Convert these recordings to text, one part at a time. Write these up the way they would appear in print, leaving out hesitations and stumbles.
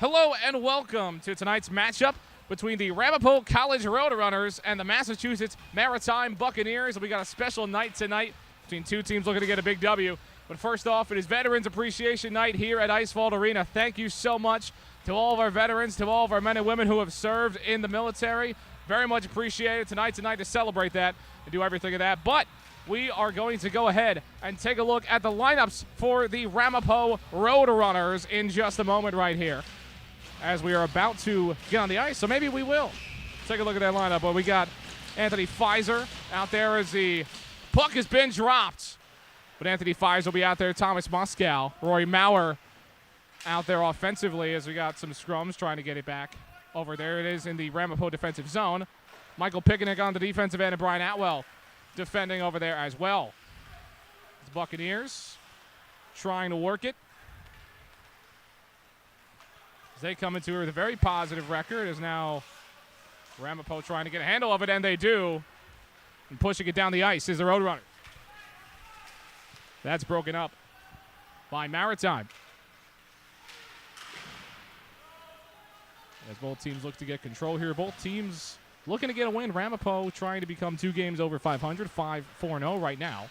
Hello and welcome to tonight's matchup between the Ramapo College Roadrunners and the Massachusetts Maritime Buccaneers. We got a special night tonight between two teams looking to get a big W. But first off, it is Veterans Appreciation Night here at IceVault Arena. Thank you so much to all of our veterans, to all of our men and women who have served in the military. Very much appreciated. Tonight's a night to celebrate that and do everything of that. But we are going to go ahead and take a look at the lineups for the Ramapo Roadrunners in just a moment right here, as we are about to get on the ice. So maybe we will take a look at that lineup. But we got Anthony Pfizer out there as the puck has been dropped. But Anthony Pfizer will be out there. Thomas Moskow, Roy Maurer out there offensively as we got some scrums trying to get it back. Over there it is in the Ramapo defensive zone. Michael Picnic on the defensive end and Brian Atwell defending over there as well. The Buccaneers trying to work it. They come into it with a very positive record as now Ramapo trying to get a handle of it, and they do. And pushing it down the ice is the Roadrunners. That's broken up by Maritime. As both teams look to get control here, both teams looking to get a win. Ramapo trying to become 2 games over 500, 5-4-0 right now.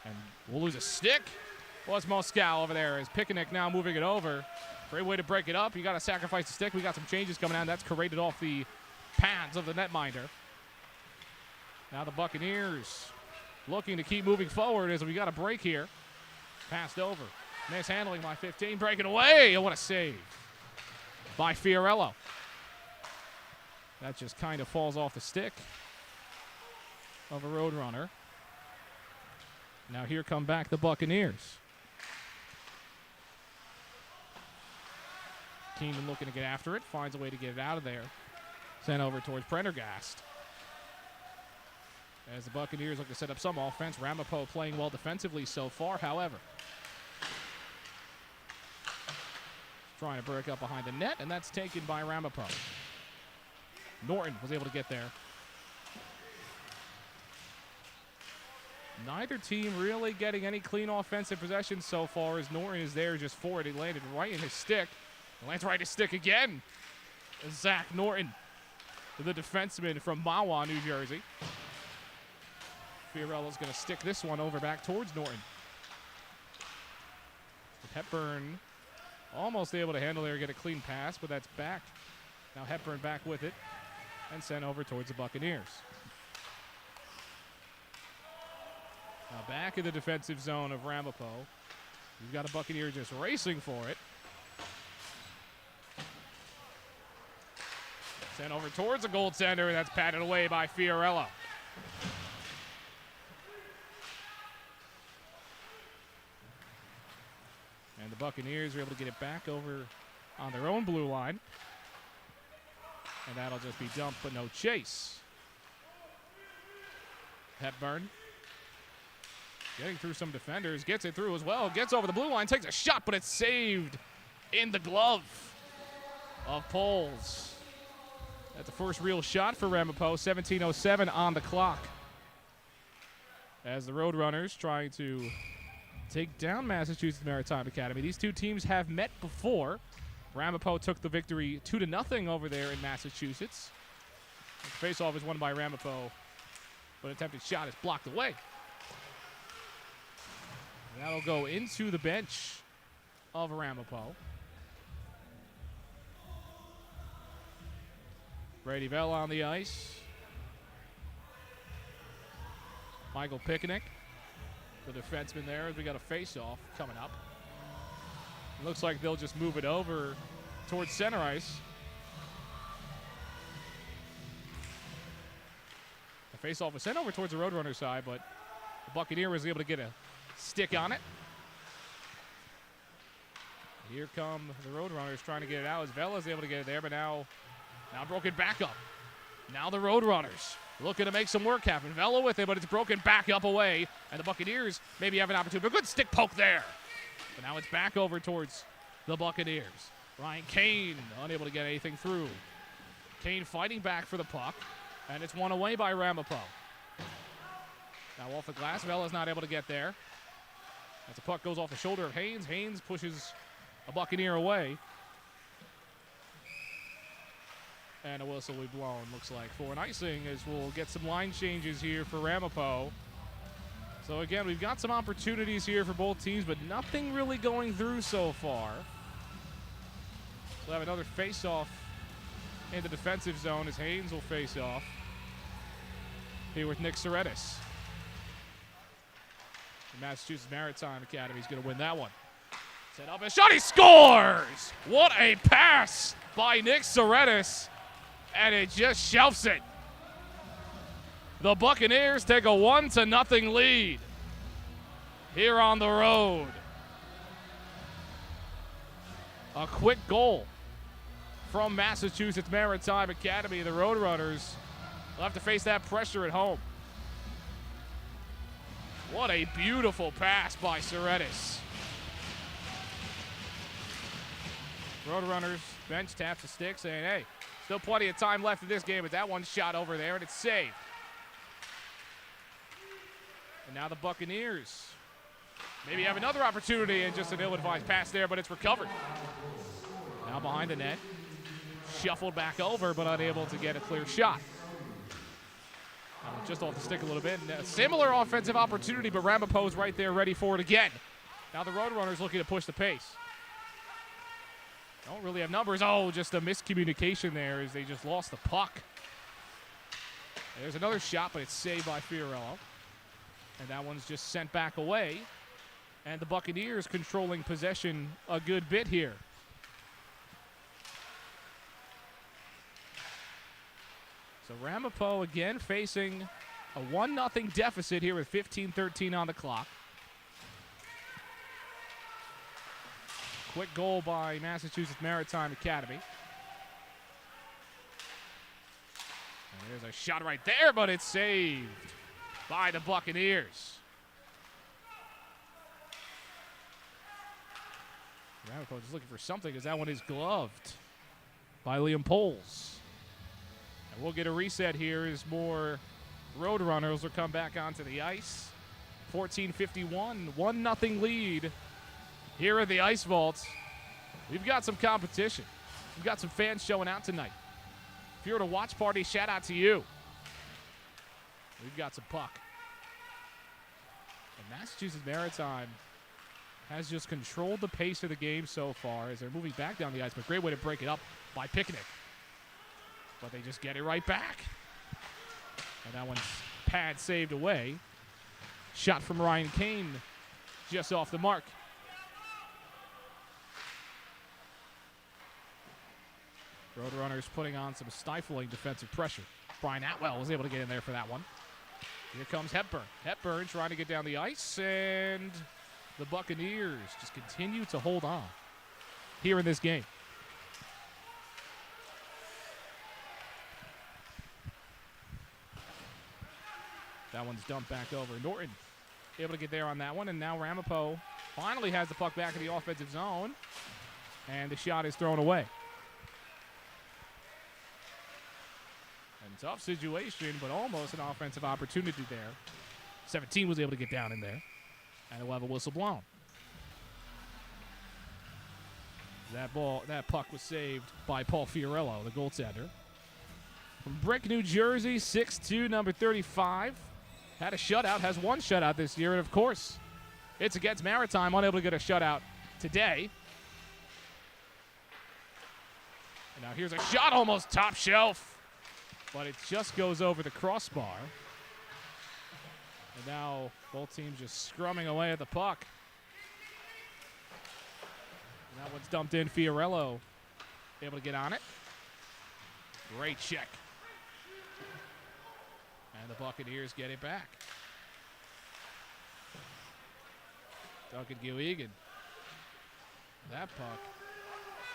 And we'll lose a stick. Was Moskow over there as Picnic now moving it over. Great way to break it up. You got to sacrifice the stick. We got some changes coming out. That's corrected off the pads of the netminder. Now the Buccaneers looking to keep moving forward as we got a break here. Passed over. Mishandling by 15. Breaking away. Oh, what a save by Fiorello. That just kind of falls off the stick of a Roadrunner. Now here come back the Buccaneers. Keenan looking to get after it. Finds a way to get it out of there. Sent over towards Prendergast. As the Buccaneers look to set up some offense. Ramapo playing well defensively so far, however. Trying to break up behind the net, and that's taken by Ramapo. Norton was able to get there. Neither team really getting any clean offensive possession so far as Norton is there just for it. He landed right in his stick. Lands right his stick again. Zach Norton, the defenseman from Mahwah, New Jersey. Fiorello's going to stick this one over back towards Norton. Hepburn almost able to handle there, get a clean pass, but that's back. Now Hepburn back with it and sent over towards the Buccaneers. Now back in the defensive zone of Ramapo. You've got a Buccaneer just racing for it. Sent over towards the goaltender, and that's patted away by Fiorello. And the Buccaneers are able to get it back over on their own blue line. And that'll just be dumped, but no chase. Hepburn getting through some defenders, gets it through as well, gets over the blue line, takes a shot, but it's saved in the glove of Poles. That's the first real shot for Ramapo. 17:07 on the clock. As the Roadrunners trying to take down Massachusetts Maritime Academy. These two teams have met before. Ramapo took the victory 2-0 over there in Massachusetts. The face-off is won by Ramapo, but an attempted shot is blocked away. That'll go into the bench of Ramapo. Brady Bell on the ice. Michael Picnic, the defenseman there, as we got a face-off coming up. It looks like they'll just move it over towards center ice. The face-off was sent over towards the Roadrunner side, but the Buccaneer was able to get a stick on it. Here come the Roadrunners trying to get it out as Vella's able to get it there, but now broken back up. Now the Roadrunners looking to make some work happen. Vella with it, but it's broken back up away. And the Buccaneers maybe have an opportunity. But a good stick poke there. But now it's back over towards the Buccaneers. Ryan Kane unable to get anything through. Kane fighting back for the puck. And it's won away by Ramapo. Now off the glass, Vella's not able to get there. As the puck goes off the shoulder of Haynes. Haynes pushes a Buccaneer away. And a whistle will be blown, looks like, for an icing, as we'll get some line changes here for Ramapo. So again, we've got some opportunities here for both teams, but nothing really going through so far. We'll have another face-off in the defensive zone as Haynes will face off here with Nick Soretis. The Massachusetts Maritime Academy is going to win that one. Set up a shot, he scores! What a pass by Nick Soretis, and it just shelves it. The Buccaneers take a 1-0 lead here on the road. A quick goal from Massachusetts Maritime Academy. The Roadrunners will have to face that pressure at home. What a beautiful pass by Soretis. Roadrunners bench taps the stick saying, hey, still plenty of time left in this game, but that one's shot over there and it's saved. And now the Buccaneers maybe have another opportunity, and just an ill-advised pass there, but it's recovered. Now behind the net, shuffled back over, but unable to get a clear shot. Just off the stick a little bit. And a similar offensive opportunity, but Ramapo's right there ready for it again. Now the Roadrunners looking to push the pace. Don't really have numbers. Oh, just a miscommunication there as they just lost the puck. There's another shot, but it's saved by Fiorello. And that one's just sent back away. And the Buccaneers controlling possession a good bit here. So Ramapo again facing a 1-0 deficit here with 15:13 on the clock. Quick goal by Massachusetts Maritime Academy. And there's a shot right there, but it's saved by the Buccaneers. Ramapo just looking for something, as that one is gloved by Liam Poles. And we'll get a reset here as more Roadrunners will come back onto the ice. 14:51, 1-0 lead here at the IceVault. We've got some competition. We've got some fans showing out tonight. If you're at a watch party, shout out to you. We've got some puck. And Massachusetts Maritime has just controlled the pace of the game so far as they're moving back down the ice, but great way to break it up by Picnic. But they just get it right back. And that one's pad saved away. Shot from Ryan Kane just off the mark. Roadrunners putting on some stifling defensive pressure. Brian Atwell was able to get in there for that one. Here comes Hepburn. Hepburn trying to get down the ice, and the Buccaneers just continue to hold on here in this game. That one's dumped back over. Norton able to get there on that one, and now Ramapo finally has the puck back in the offensive zone, and the shot is thrown away. And tough situation, but almost an offensive opportunity there. 17 was able to get down in there, and we'll have a whistle blown. That puck was saved by Paul Fiorello, the goaltender. From Brick, New Jersey, 6'2", number 35. Had a shutout, has one shutout this year, and of course, it's against Maritime, unable to get a shutout today. And now here's a shot, almost top shelf, but it just goes over the crossbar. And now both teams just scrumming away at the puck. And that one's dumped in. Fiorello able to get on it. Great check. And the Buccaneers get it back. Duncan Gilligan. That puck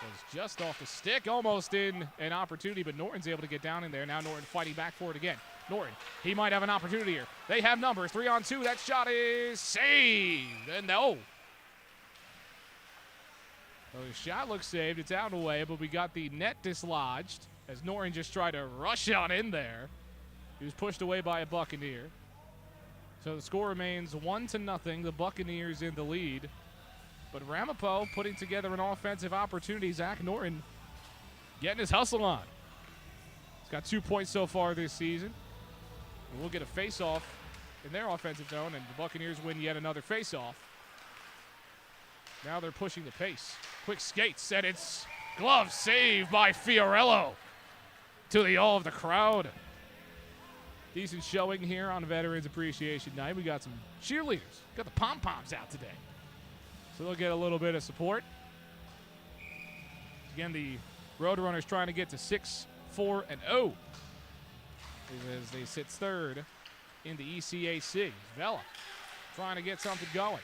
was just off the stick, almost in an opportunity, but Norton's able to get down in there. Now Norton fighting back for it again. Norton, he might have an opportunity here. They have numbers, 3-on-2. That shot is saved. And no. So the shot looks saved. It's out of the way, but we got the net dislodged as Norton just tried to rush on in there. He was pushed away by a Buccaneer. So the score remains 1-0. The Buccaneers in the lead. But Ramapo putting together an offensive opportunity. Zach Norton getting his hustle on. got 2 points so far this season. And we'll get a face-off in their offensive zone, and the Buccaneers win yet another face-off. Now they're pushing the pace. Quick skates, and it's glove save by Fiorello to the awe of the crowd. Decent showing here on Veterans Appreciation Night. We got some cheerleaders. Got the pom-poms out today. So they'll get a little bit of support. Again, the Roadrunners trying to get to 6-4-0 as they sit third in the ECAC. Vela trying to get something going.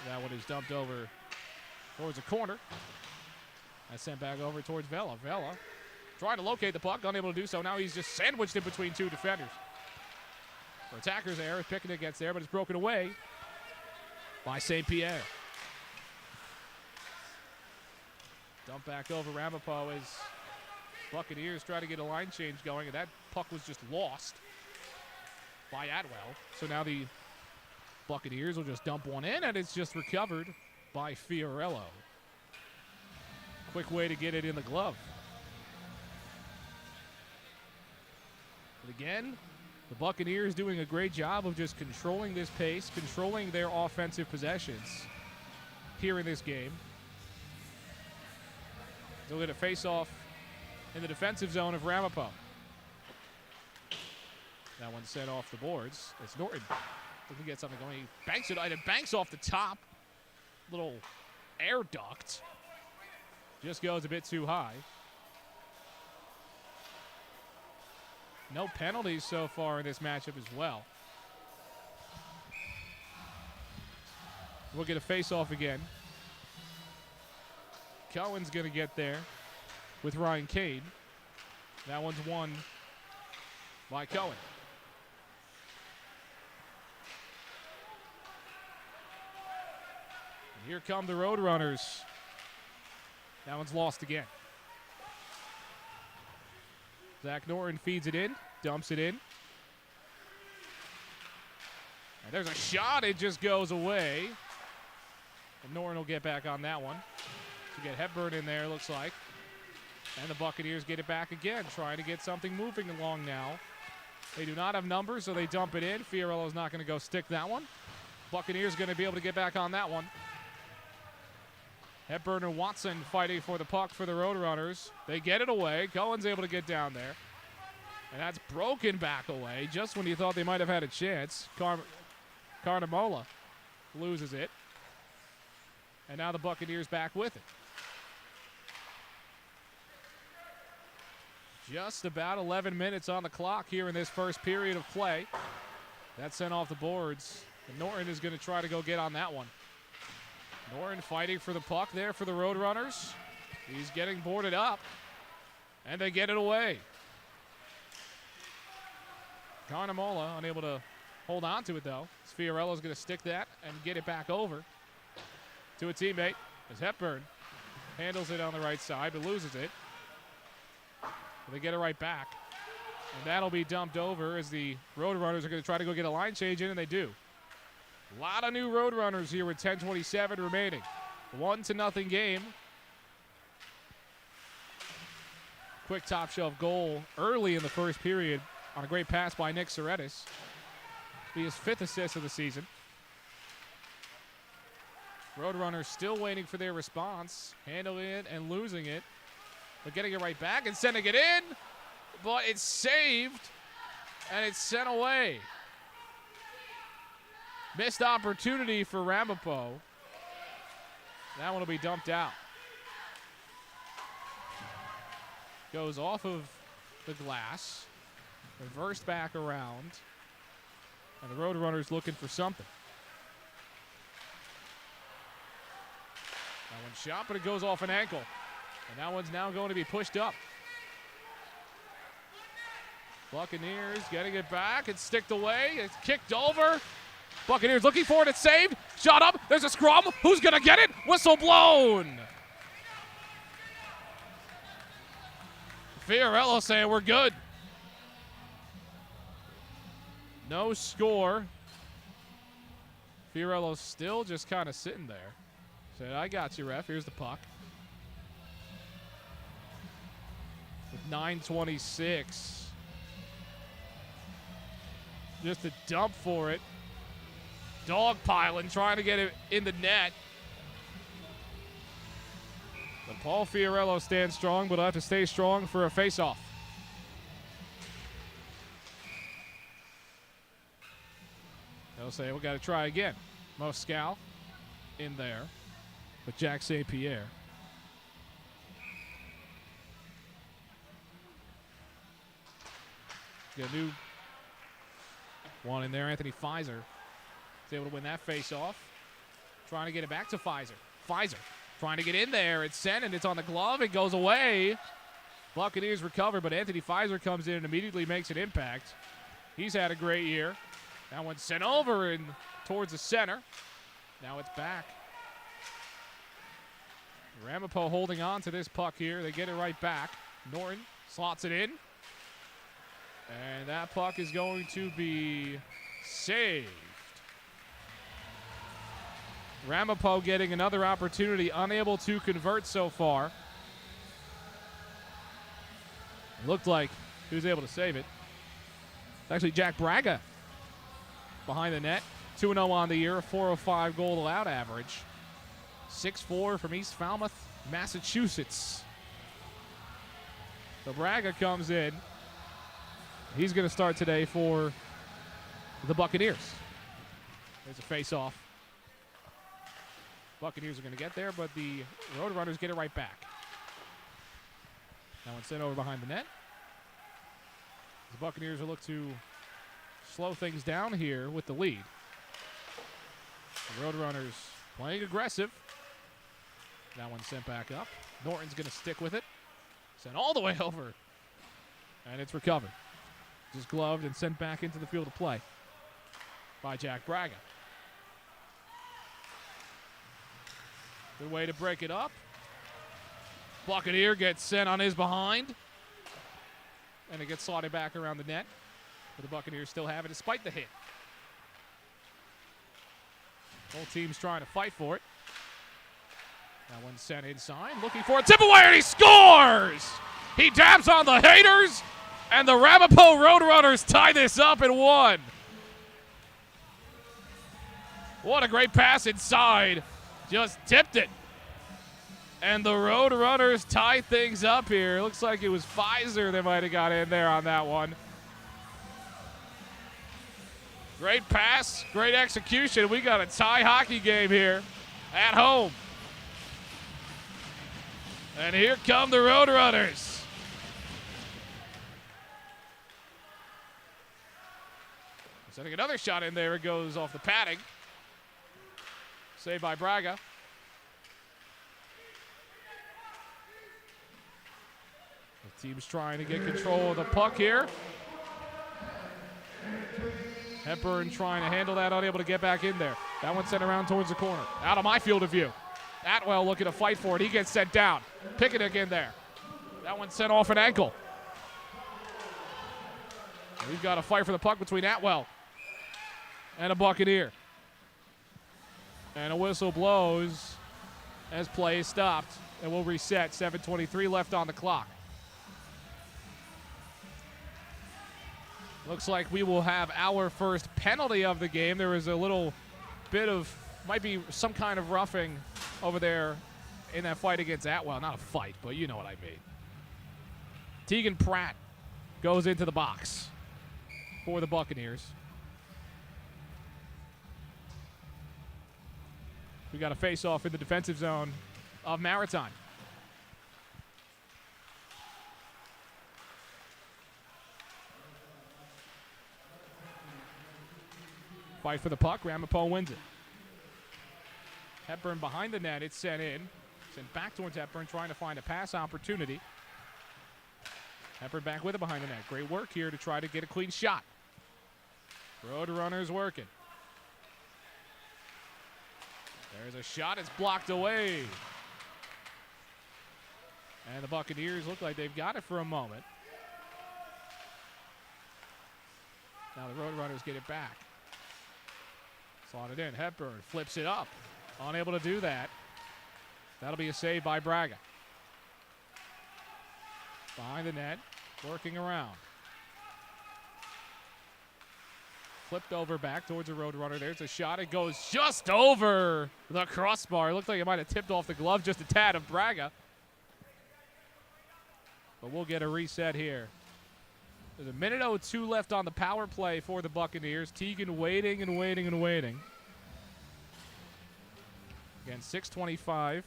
That one is dumped over towards the corner. That's sent back over towards Vela. Vela trying to locate the puck, unable to do so. Now he's just sandwiched in between two defenders. For attackers there, Picnic gets there, but it's broken away by St. Pierre. Dump back over Ramapo as Buccaneers try to get a line change going, and that puck was just lost by Atwell. So now the Buccaneers will just dump one in, and it's just recovered by Fiorello. Quick way to get it in the glove. But again, the Buccaneers doing a great job of just controlling this pace, controlling their offensive possessions here in this game. They'll get a face-off in the defensive zone of Ramapo. That one sent off the boards. It's Norton looking to get something going. He banks it, and it banks off the top. Little air duct. Just goes a bit too high. No penalties so far in this matchup as well. We'll get a face-off again. Cohen's going to get there with Ryan Cade. That one's won by Cohen. And here come the Roadrunners. That one's lost again. Zach Norton feeds it in, dumps it in. And there's a shot, it just goes away. And Norton will get back on that one. To get Hepburn in there, looks like. And the Buccaneers get it back again, trying to get something moving along now. They do not have numbers, so they dump it in. Fiorello's not going to go stick that one. Buccaneers going to be able to get back on that one. Hepburn and Watson fighting for the puck for the Roadrunners. They get it away. Cohen's able to get down there. And that's broken back away just when you thought they might have had a chance. Carnamola loses it. And now the Buccaneers back with it. Just about 11 minutes on the clock here in this first period of play. That's sent off the boards. And Norton is going to try to go get on that one. Norton fighting for the puck there for the Roadrunners. He's getting boarded up. And they get it away. Carnamola unable to hold on to it, though. Fiorello's going to stick that and get it back over to a teammate as Hepburn handles it on the right side but loses it. They get it right back. And that'll be dumped over as the Roadrunners are going to try to go get a line change in, and they do. A lot of new Roadrunners here with 10:27 remaining. 1-0 game. Quick top shelf goal early in the first period on a great pass by Nick Soretis. Be his 5th assist of the season. Roadrunners still waiting for their response. Handling it and losing it. But getting it right back and sending it in. But it's saved. And it's sent away. Missed opportunity for Ramapo. That one will be dumped out. Goes off of the glass. Reversed back around. And the Roadrunners looking for something. That one's shot, but it goes off an ankle. And that one's now going to be pushed up. Buccaneers getting it back. It's sticked away. It's kicked over. Buccaneers looking for it. It's saved. Shot up. There's a scrum. Who's going to get it? Whistle blown. Fiorello saying we're good. No score. Fiorello's still just kind of sitting there. Said, I got you, ref. Here's the puck. 9:26. Just a dump for it. Dogpiling, trying to get it in the net. But Paul Fiorello stands strong, but will have to stay strong for a face-off. They'll say, we got to try again. Moscal in there with Jack St. Pierre. Got a new one in there. Anthony Pfizer is able to win that face-off. Trying to get it back to Pfizer. Pfizer trying to get in there. It's sent, and it's on the glove. It goes away. Buccaneers recover, but Anthony Pfizer comes in and immediately makes an impact. He's had a great year. That one's sent over and towards the center. Now it's back. Ramapo holding on to this puck here. They get it right back. Norton slots it in. And that puck is going to be saved. Ramapo getting another opportunity, unable to convert so far. It looked like he was able to save it. It's actually Jack Braga behind the net. 2-0 on the year, a .405 goal allowed average. 6'4" from East Falmouth, Massachusetts. So Braga comes in. He's going to start today for the Buccaneers. There's a face-off. Buccaneers are going to get there, but the Roadrunners get it right back. That one's sent over behind the net. The Buccaneers will look to slow things down here with the lead. The Roadrunners playing aggressive. That one's sent back up. Norton's going to stick with it. Sent all the way over. And it's recovered. Just gloved and sent back into the field of play by Jack Braga. Good way to break it up. Buccaneer gets sent on his behind. And it gets slotted back around the net. But the Buccaneers still have it despite the hit. Both teams trying to fight for it. That one's sent inside. Looking for a tip away, and he scores! He dabs on the haters, and the Ramapo Roadrunners tie this up in one. What a great pass inside. Just tipped it. And the Roadrunners tie things up here. Looks like it was Pfizer that might have got in there on that one. Great pass, great execution. We got a tie hockey game here at home. And here come the Roadrunners. Sending another shot in there. It goes off the padding. Saved by Braga. The team's trying to get control of the puck here. Hepburn trying to handle that, unable to get back in there. That one sent around towards the corner. Out of my field of view. Atwell looking to fight for it. He gets sent down. Picketing in there. That one sent off an ankle. We've got a fight for the puck between Atwell and a Buccaneer. And a whistle blows as play is stopped. And we'll reset. 7:23 left on the clock. Looks like we will have our first penalty of the game. There was a little bit of, might be some kind of roughing over there in that fight against Atwell. Not a fight, but you know what I mean. Tegan Pratt goes into the box for the Buccaneers. We got a face-off in the defensive zone of Maritime. Fight for the puck. Ramapo wins it. Hepburn behind the net. It's sent in. Sent back towards Hepburn, trying to find a pass opportunity. Hepburn back with it behind the net. Great work here to try to get a clean shot. Roadrunners working. There's a shot. It's blocked away. And the Buccaneers look like they've got it for a moment. Now the Roadrunners get it back. Slotted in. Hepburn flips it up. Unable to do that. That'll be a save by Braga. Behind the net, working around. Flipped over back towards the Roadrunner. There's a shot. It goes just over the crossbar. It looked like it might have tipped off the glove just a tad of Braga. But we'll get a reset here. There's a minute 02 left on the power play for the Buccaneers. Teagan waiting and waiting and waiting. Again, 6:25.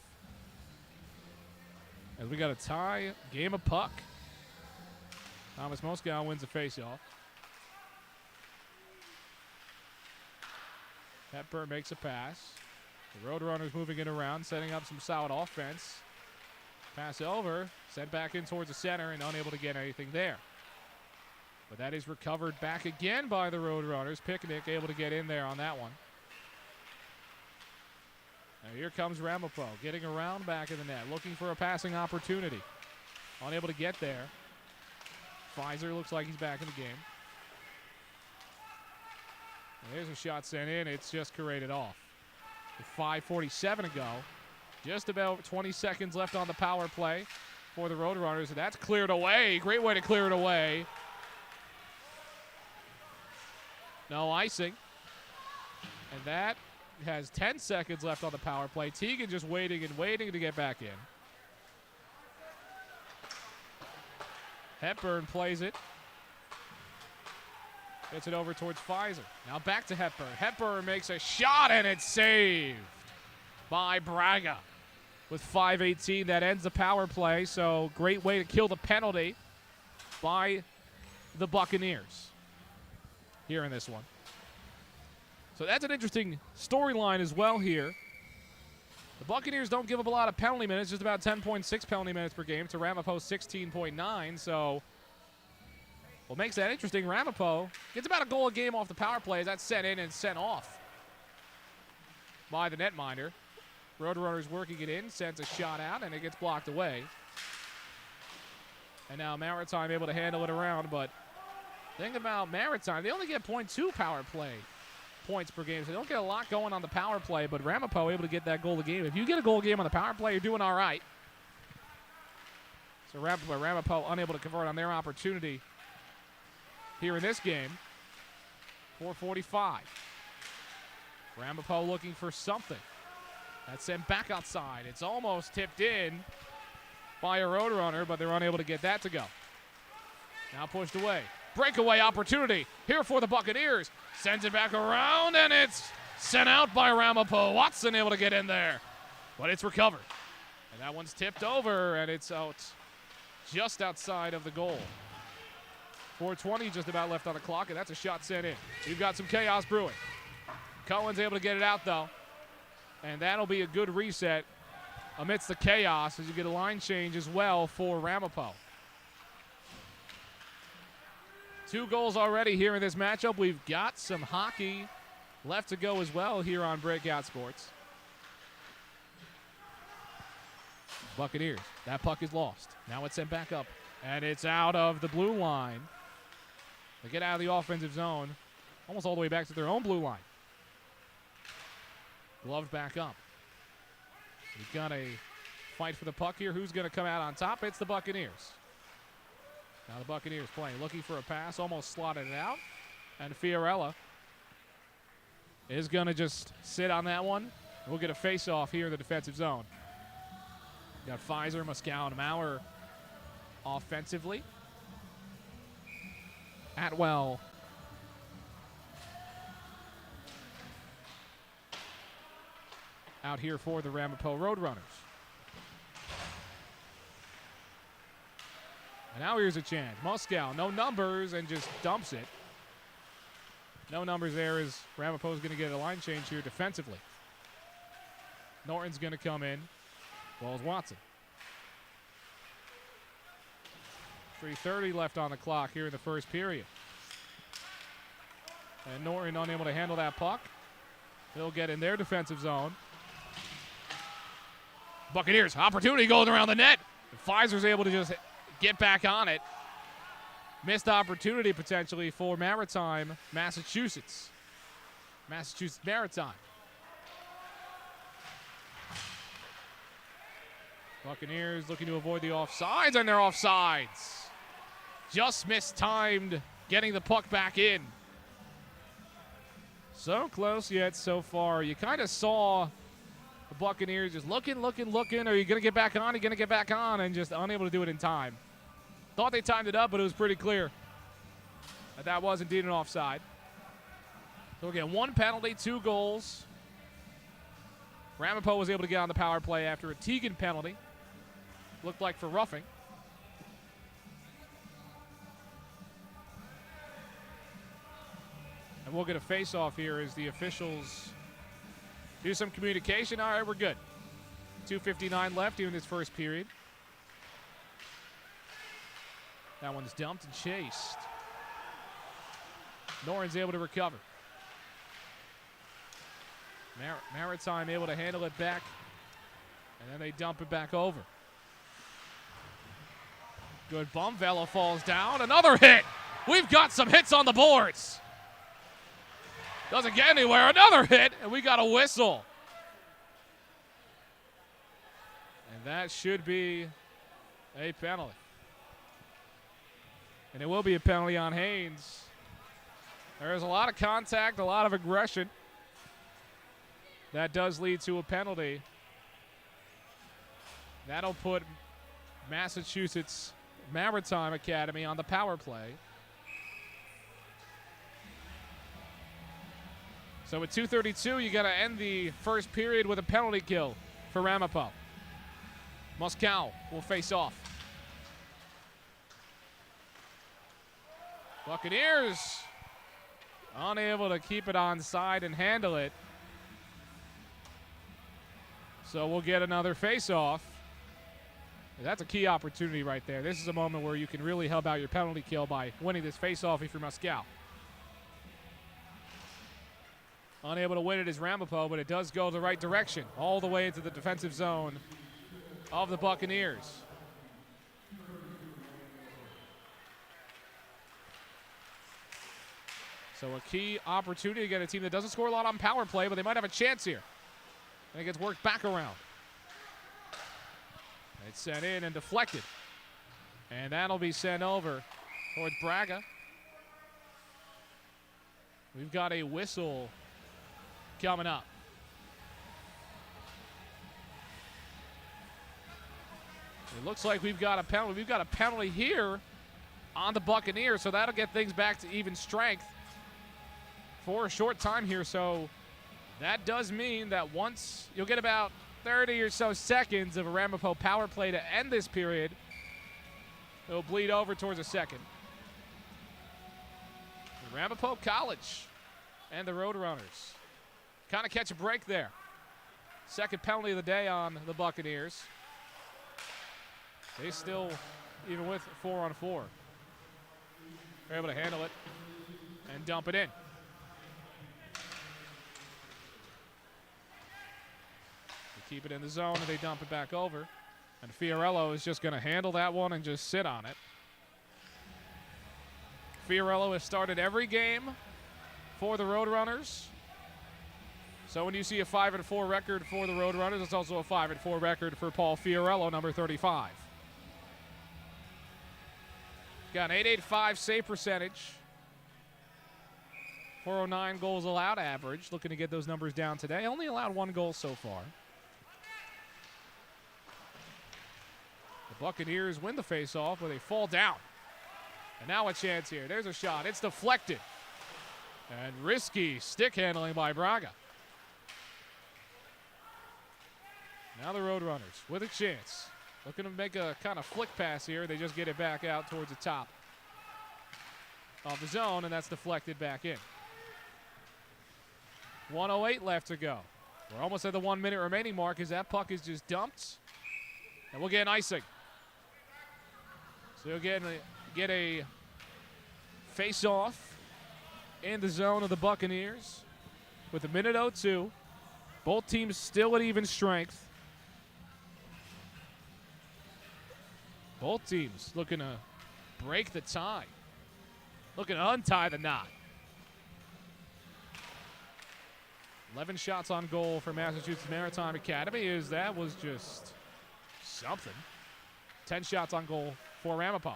As we got a tie, game of puck. Thomas Moscow wins the faceoff. Hepburn makes a pass. The Roadrunners moving it around, setting up some solid offense. Pass over, sent back in towards the center, and unable to get anything there. But that is recovered back again by the Roadrunners. Picnic able to get in there on that one. Now here comes Ramapo, getting around back of the net, looking for a passing opportunity. Unable to get there. Pfizer looks like he's back in the game. There's a shot sent in. It's just carrated off. With 5:47 to go. Just about 20 seconds left on the power play for the Roadrunners. And that's cleared away. Great way to clear it away. No icing. And that has 10 seconds left on the power play. Teagan just waiting and waiting to get back in. Hepburn plays it. Gets it over towards Pfizer. Now back to Hepburn. Hepburn makes a shot, and it's saved by Braga. With 5:18, that ends the power play. So great way to kill the penalty by the Buccaneers here in this one. So that's an interesting storyline as well here. The Buccaneers don't give up a lot of penalty minutes, just about 10.6 penalty minutes per game to Ramapo 16.9. So what makes that interesting, Ramapo gets about a goal a game off the power play. That's sent in and sent off by the netminder. Roadrunners working it in, sends a shot out, and it gets blocked away. And now Maritime able to handle it around, but think about Maritime. They only get 0.2 power play points per game, so they don't get a lot going on the power play, but Ramapo able to get that goal a game. If you get a goal a game on the power play, you're doing all right. So Ramapo unable to convert on their opportunity here in this game. 4:45. Ramapo looking for something. That's sent back outside. It's almost tipped in by a Roadrunner, but they're unable to get that to go. Now pushed away. Breakaway opportunity here for the Buccaneers. Sends it back around, and it's sent out by Ramapo. Watson able to get in there, but it's recovered. And that one's tipped over, and it's out just outside of the goal. 4:20 just about left on the clock, and that's a shot sent in. You've got some chaos brewing. Cohen's able to get it out, though. And that'll be a good reset amidst the chaos as you get a line change as well for Ramapo. 2 goals already here in this matchup. We've got some hockey left to go as well here on Breakout Sports. Buccaneers. That puck is lost. Now it's sent back up, and it's out of the blue line. They get out of the offensive zone, almost all the way back to their own blue line. Gloved back up. We've got a fight for the puck here. Who's going to come out on top? It's the Buccaneers. Now the Buccaneers playing, looking for a pass, almost slotted it out. And Fiorella is going to just sit on that one. We'll get a face-off here in the defensive zone. Got Pfizer, Moscow, and Maurer offensively. Atwell out here for the Ramapo Roadrunners. And now here's a chance. Moscow, no numbers, and just dumps it. No numbers there as Ramapo's going to get a line change here defensively. Norton's going to come in. Well as Watson. 3:30 left on the clock here in the first period. And Norton unable to handle that puck. They'll get in their defensive zone. Buccaneers, opportunity going around the net. Pfizer's able to just get back on it. Missed opportunity potentially for Maritime, Massachusetts. Massachusetts Maritime. Buccaneers looking to avoid the offsides, and they're offsides. Just mistimed getting the puck back in. So close yet so far. You kind of saw the Buccaneers just looking. Are you going to get back on? Are you going to get back on? And just unable to do it in time. Thought they timed it up, but it was pretty clear that was indeed an offside. So again, 1 penalty, 2 goals. Ramapo was able to get on the power play after a Teagan penalty. Looked like for roughing. And we'll get a face-off here as the officials do some communication. All right, we're good. 2:59 left here in this first period. That one's dumped and chased. Noren's able to recover. Maritime able to handle it back. And then they dump it back over. Good bump. Vela falls down. Another hit. We've got some hits on the boards. Doesn't get anywhere. Another hit, and we got a whistle. And that should be a penalty. And it will be a penalty on Haynes. There's a lot of contact, a lot of aggression. That does lead to a penalty. That'll put Massachusetts Maritime Academy on the power play. So at 2:32, you got to end the first period with a penalty kill for Ramapo. Moscow will face off. Buccaneers unable to keep it on side and handle it. So we'll get another face-off. That's a key opportunity right there. This is a moment where you can really help out your penalty kill by winning this face-off if you're Moscow. Unable to win it is Ramapo, but it does go the right direction, all the way into the defensive zone of the Buccaneers. So a key opportunity to get a team that doesn't score a lot on power play, but they might have a chance here. And it gets worked back around. It's sent in and deflected. And that'll be sent over towards Braga. We've got a whistle coming up. It looks like we've got a penalty. We've got a penalty here on the Buccaneers, so that'll get things back to even strength for a short time here. So that does mean that once you'll get about 30 or so seconds of a Ramapo power play to end this period, it'll bleed over towards a second. The Ramapo College and the Roadrunners kind of catch a break there. Second penalty of the day on the Buccaneers. They still, even with 4-on-4, are able to handle it and dump it in. They keep it in the zone and they dump it back over. And Fiorello is just going to handle that one and just sit on it. Fiorello has started every game for the Roadrunners. So when you see a 5-4 record for the Roadrunners, it's also a 5-4 record for Paul Fiorello, number 35. Got an .885 save percentage. 409 goals allowed average. Looking to get those numbers down today. Only allowed 1 goal so far. The Buccaneers win the faceoff, but they fall down. And now a chance here. There's a shot. It's deflected. And risky stick handling by Braga. Now the Roadrunners with a chance. Looking to make a kind of flick pass here. They just get it back out towards the top of the zone, and that's deflected back in. 1:08 left to go. We're almost at the 1 minute remaining mark as that puck is just dumped. And we'll get an icing. So you'll get a face-off in the zone of the Buccaneers with a minute 02. Both teams still at even strength. Both teams looking to break the tie. Looking to untie the knot. 11 shots on goal for Massachusetts Maritime Academy, as that was just something. 10 shots on goal for Ramapo.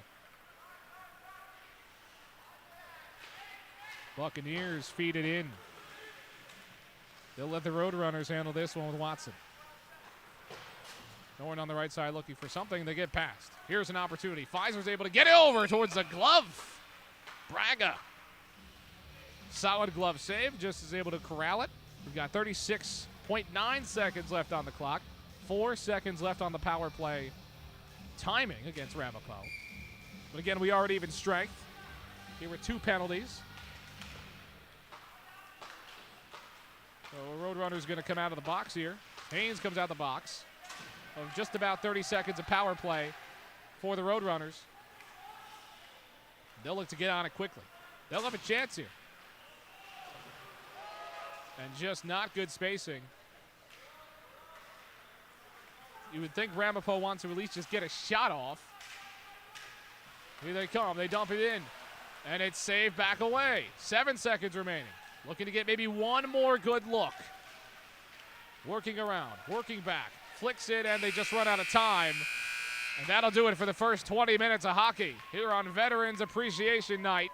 Buccaneers feed it in. They'll let the Roadrunners handle this one with Watson. No one on the right side looking for something. They get past. Here's an opportunity. Pfizer's able to get it over towards the glove. Braga. Solid glove save. Just is able to corral it. We've got 36.9 seconds left on the clock. 4 seconds left on the power play timing against Ramapo. But again, we are at even strength. Here were 2 penalties. So Roadrunner's going to come out of the box here. Haynes comes out of the box. Of just about 30 seconds of power play for the Roadrunners. They'll look to get on it quickly. They'll have a chance here. And just not good spacing. You would think Ramapo wants to at least just get a shot off. Here they come. They dump it in. And it's saved back away. 7 seconds remaining. Looking to get maybe one more good look. Working around. Working back. Flicks it, and they just run out of time. And that'll do it for the first 20 minutes of hockey here on Veterans Appreciation Night.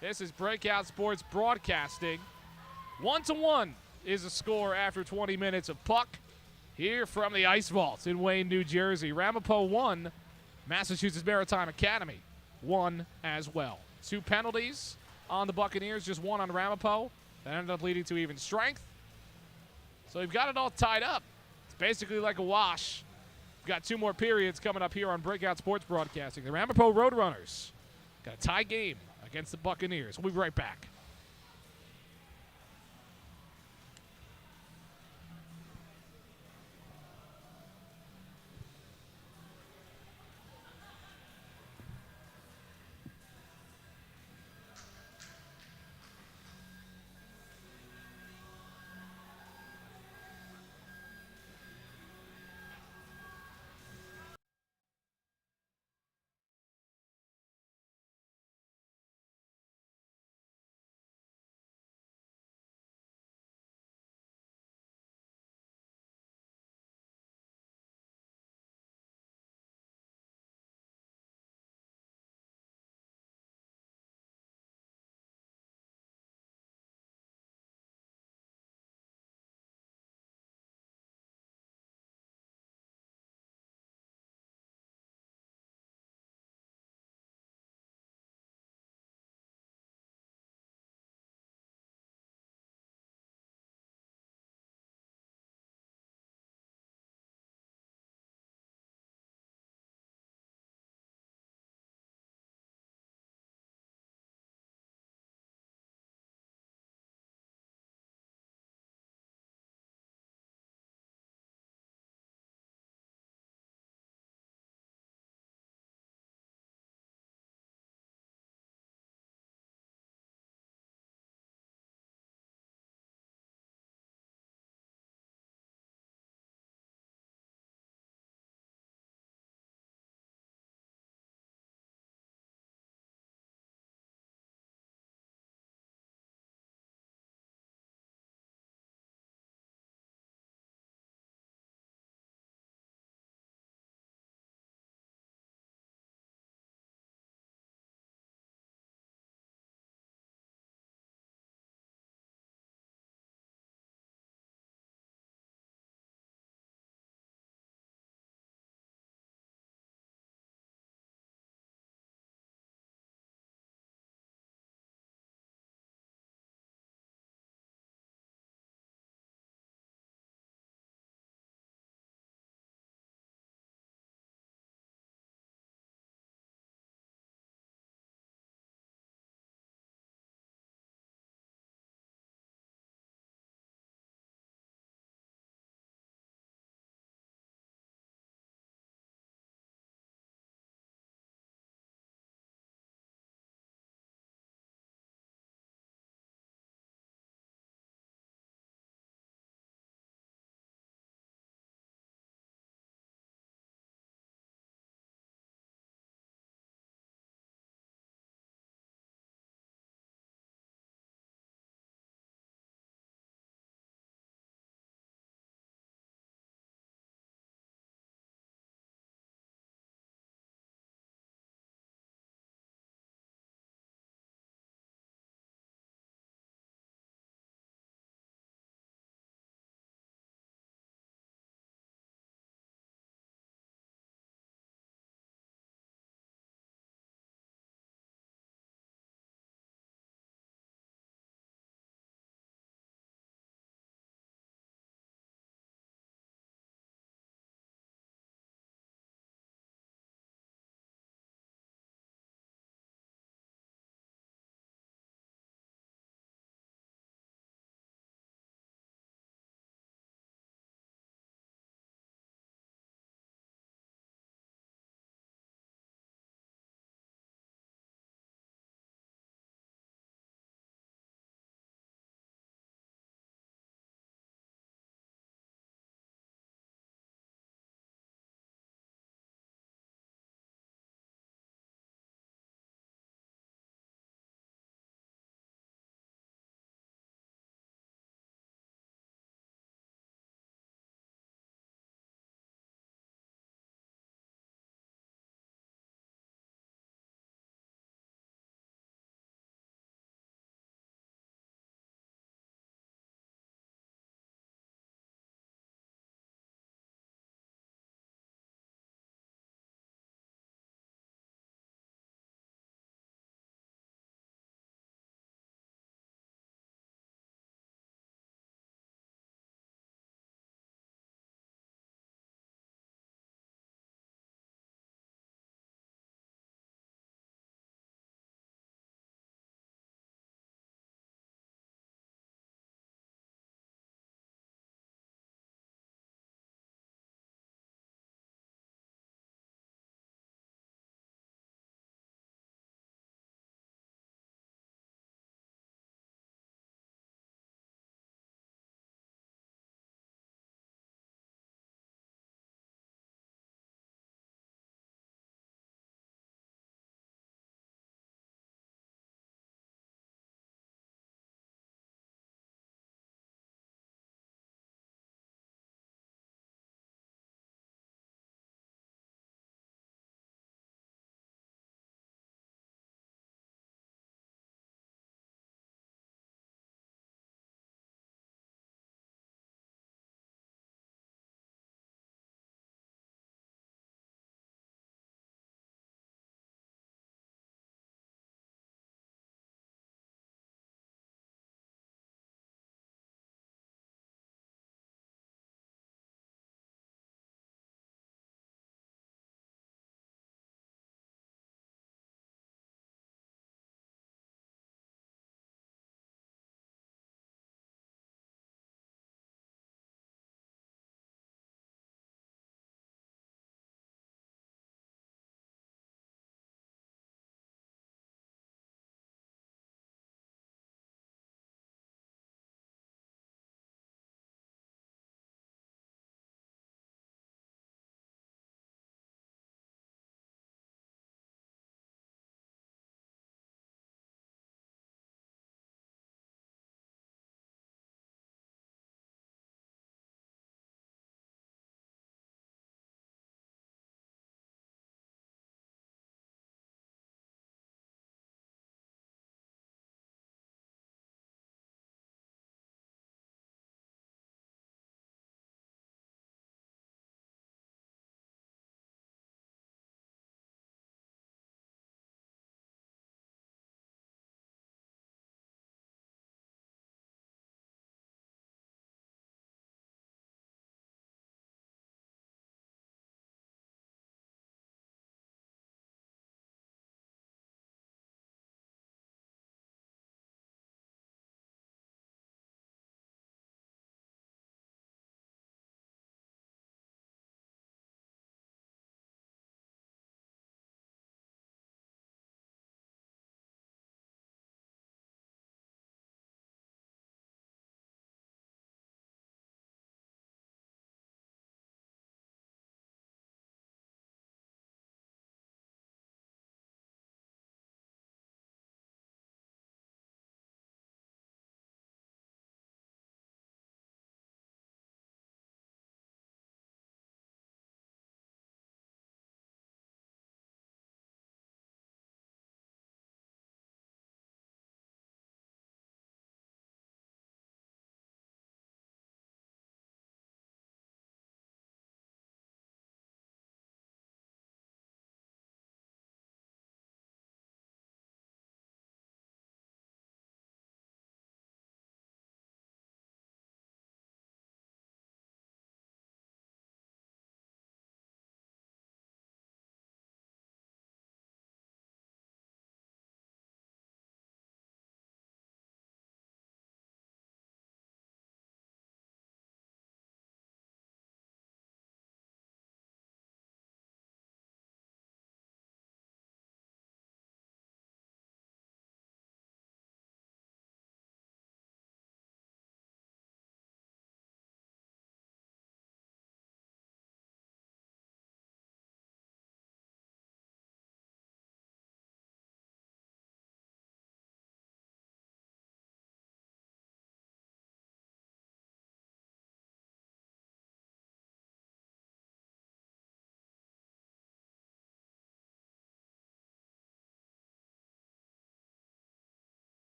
This is Breakout Sports Broadcasting. 1-1 is the score after 20 minutes of puck here from the IceVault in Wayne, New Jersey. Ramapo 1, Massachusetts Maritime Academy 1 as well. 2 penalties on the Buccaneers, just 1 on Ramapo. That ended up leading to even strength. So we've got it all tied up. It's basically like a wash. We've got 2 more periods coming up here on Breakout Sports Broadcasting. The Ramapo Roadrunners got a tie game against the Buccaneers. We'll be right back.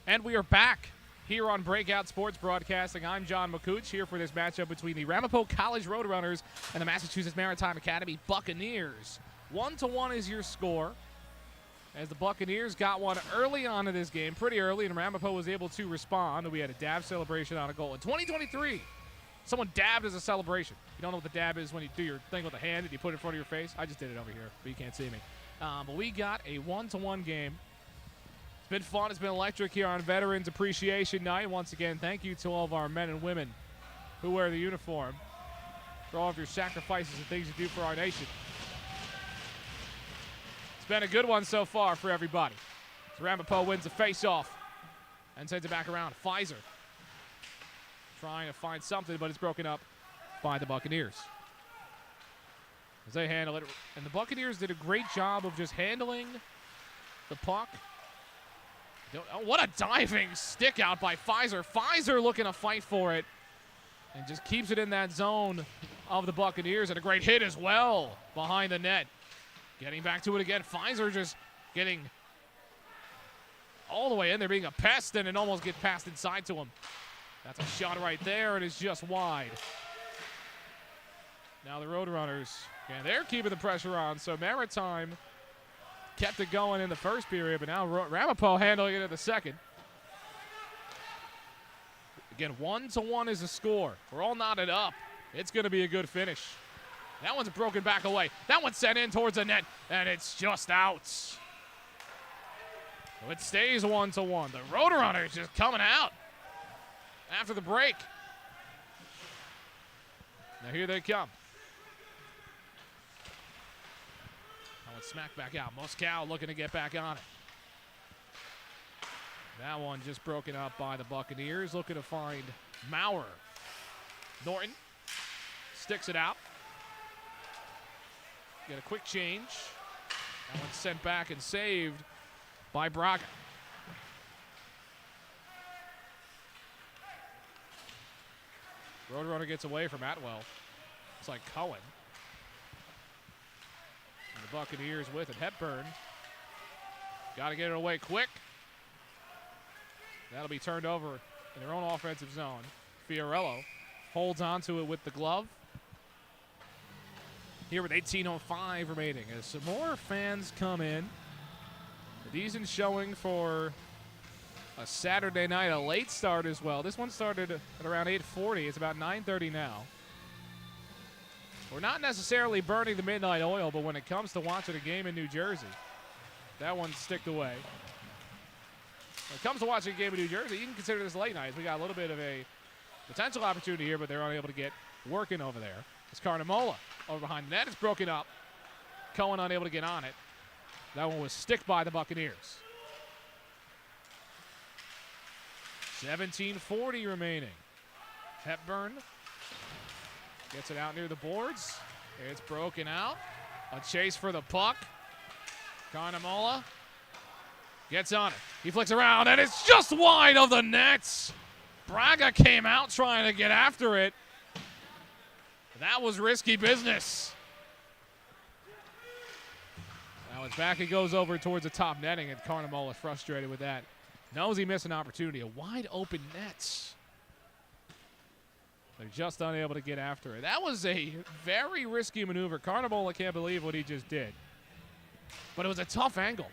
And we are back here on Breakout Sports Broadcasting. I'm John McCooch here for this matchup between the Ramapo College Roadrunners and the Massachusetts Maritime Academy Buccaneers. 1-1 is your score, as the Buccaneers got one early on in this game, pretty early, and Ramapo was able to respond. We had a dab celebration on a goal. In 2023, someone dabbed as a celebration. You don't know what the dab is when you do your thing with the hand and you put it in front of your face? I just did it over here, but you can't see me. But we got a 1-1 game. It's been fun. It's been electric here on Veterans Appreciation Night. Once again, thank you to all of our men and women who wear the uniform for all of your sacrifices and things you do for our nation. It's been a good one so far for everybody. So Ramapo wins the face-off and sends it back around. Pfizer trying to find something, but it's broken up by the Buccaneers as they handle it. And the Buccaneers did a great job of just handling the puck. Oh, what a diving stick out by Pfizer. Pfizer looking to fight for it and just keeps it in that zone of the Buccaneers. And a great hit as well behind the net. Getting back to it again. Pfizer just getting all the way in there, being a pest, and it almost gets passed inside to him. That's a shot right there, and it's just wide. Now the Roadrunners, and they're keeping the pressure on. So Maritime kept it going in the first period, but now Ramapo handling it in the second. Again, 1-1 is the score. We're all knotted up. It's going to be a good finish. That one's broken back away. That one's sent in towards the net, and it's just out. So it stays 1-1. The Roadrunners just coming out after the break. Now here they come. Smack back out. Moscow looking to get back on it. That one just broken up by the Buccaneers, looking to find Maurer. Norton sticks it out. Get a quick change. That one's sent back and saved by Braga. Roadrunner gets away from Atwell. It's like Cohen. And the Buccaneers with it. Hepburn. Got to get it away quick. That'll be turned over in their own offensive zone. Fiorello holds onto it with the glove. Here with 18:05 remaining as some more fans come in. A decent showing for a Saturday night, a late start as well. This one started at around 8:40. It's about 9:30 now. We're not necessarily burning the midnight oil, but when it comes to watching a game in New Jersey, that one's sticked away. When it comes to watching a game in New Jersey, you can consider this late night. We got a little bit of a potential opportunity here, but they're unable to get working over there. It's Carnamola over behind the net. It's broken up. Cohen unable to get on it. That one was sticked by the Buccaneers. 17:40 remaining. Hepburn gets it out near the boards. It's broken out. A chase for the puck. Carnamola gets on it. He flicks around, and it's just wide of the nets. Braga came out trying to get after it. That was risky business. Now it's back. It goes over towards the top netting, and Carnamola frustrated with that. Knows he missed an opportunity. A wide open net. They're just unable to get after it. That was a very risky maneuver. Carnamola can't believe what he just did. But it was a tough angle.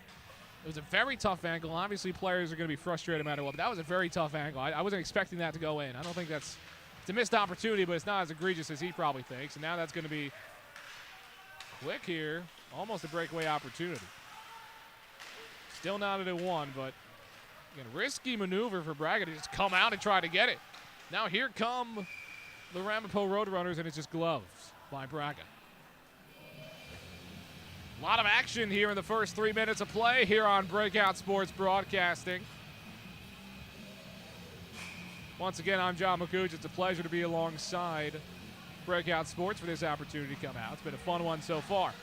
It was a very tough angle. Obviously, players are going to be frustrated no matter what, but that was a very tough angle. I wasn't expecting that to go in. I don't think it's a missed opportunity, but it's not as egregious as he probably thinks. And now that's going to be quick here. Almost a breakaway opportunity. Still not at a 1, but again, risky maneuver for Braga to just come out and try to get it. Now here come the Ramapo Roadrunners, and it's just gloves by Braga. A lot of action here in the first 3 minutes of play here on Breakout Sports Broadcasting. Once again, I'm John McCooch. It's a pleasure to be alongside Breakout Sports for this opportunity to come out. It's been a fun one so far.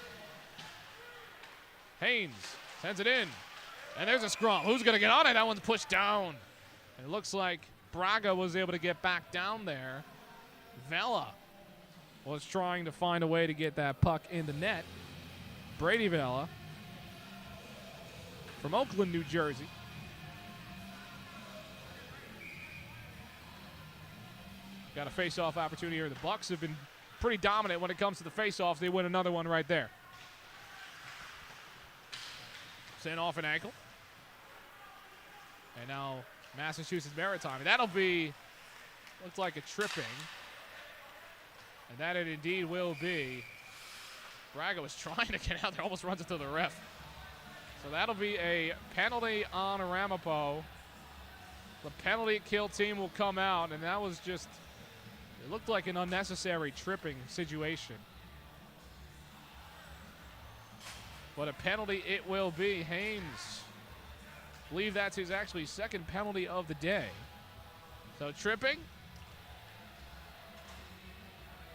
Haynes sends it in, and there's a scrum. Who's going to get on it? That one's pushed down. And it looks like Braga was able to get back down there. Vela was trying to find a way to get that puck in the net. Brady Vela from Oakland, New Jersey. Got a face-off opportunity here. The Bucks have been pretty dominant when it comes to the face-offs. They win another one right there. Sent off an ankle. And now Massachusetts Maritime. And that'll be, looks like a tripping. And that it indeed will be. Braga was trying to get out there, almost runs into the ref. So that'll be a penalty on Ramapo. The penalty kill team will come out, and that was just, it looked like an unnecessary tripping situation. But a penalty it will be. Haynes, I believe that's his actually second penalty of the day. So tripping.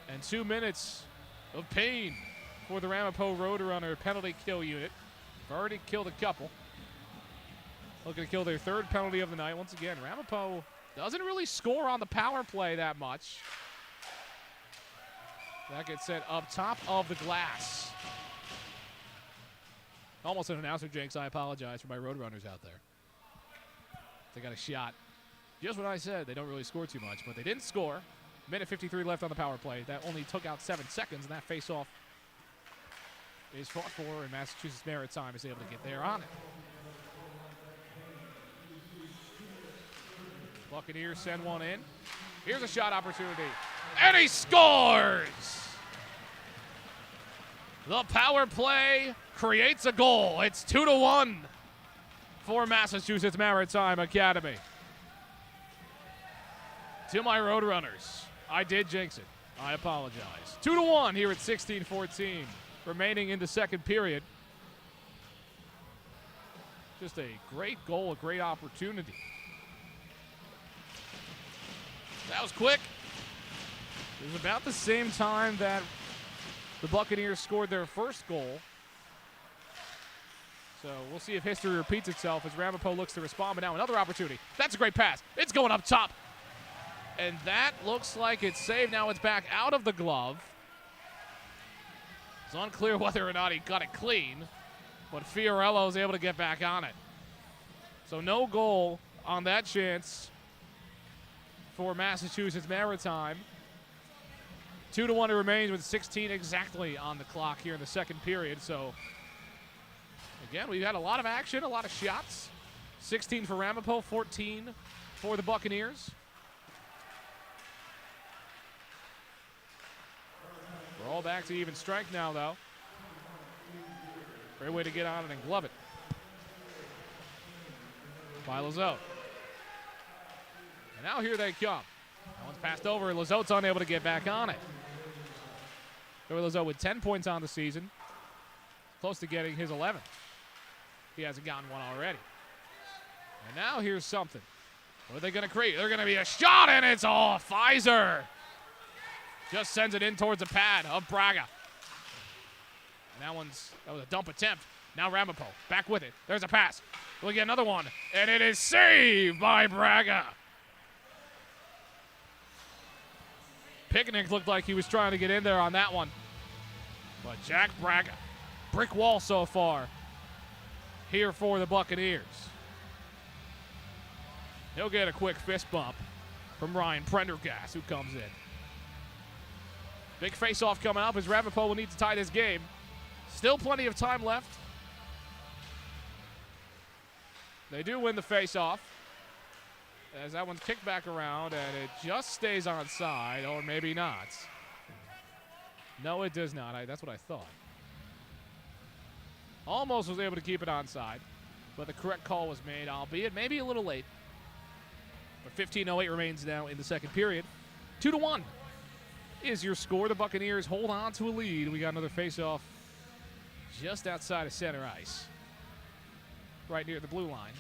And 2 minutes of pain for the Ramapo Roadrunner penalty kill unit. Already killed a couple. Looking to kill their third penalty of the night. Once again, Ramapo doesn't really score on the power play that much. That gets sent up top of the glass. Almost an announcer jinx. I apologize for my Roadrunners out there. They got a shot. Just what I said. They don't really score too much, but they didn't score. Minute 53 left on the power play. That only took out 7 seconds, and that face-off is fought for, and Massachusetts Maritime is able to get there on it. Buccaneers send one in. Here's a shot opportunity, and he scores! The power play creates a goal. It's 2-1 for Massachusetts Maritime Academy. To my Roadrunners, I did jinx it. I apologize. 2-1 here at 16-14. Remaining in the second period. Just a great goal, a great opportunity. That was quick. It was about the same time that the Buccaneers scored their first goal. So we'll see if history repeats itself as Ramapo looks to respond. But now another opportunity. That's a great pass. It's going up top. And that looks like it's saved. Now it's back out of the glove. It's unclear whether or not he got it clean, but Fiorello is able to get back on it. So no goal on that chance for Massachusetts Maritime. 2-1 it remains with 16 exactly on the clock here in the second period. So again, we've had a lot of action, a lot of shots. 16 for Ramapo, 14 for the Buccaneers. We're all back to even strength now, though. Great way to get on it and glove it. By Lizotte. And now here they come. That one's passed over, and Lizotte's unable to get back on it. Lizotte with 10 points on the season. Close to getting his 11th. He hasn't gotten one already. And now here's something. What are they going to create? They're going to be a shot, and it's off. Pfizer just sends it in towards the pad of Braga. And that was a dump attempt. Now Ramapo back with it. There's a pass. We'll get another one, and it is saved by Braga. Picnic looked like he was trying to get in there on that one. But Jack Braga, brick wall so far here for the Buccaneers. He'll get a quick fist bump from Ryan Prendergast, who comes in. Big face-off coming up as Ramapo will need to tie this game. Still plenty of time left. They do win the face-off, as that one's kicked back around, and it just stays onside, or maybe not. No, it does not. That's what I thought. Almost was able to keep it onside, but the correct call was made, albeit maybe a little late. But 15:08 remains now in the second period. 2-1 is your score. The Buccaneers hold on to a lead. We got another face-off just outside of center ice, right near the blue line.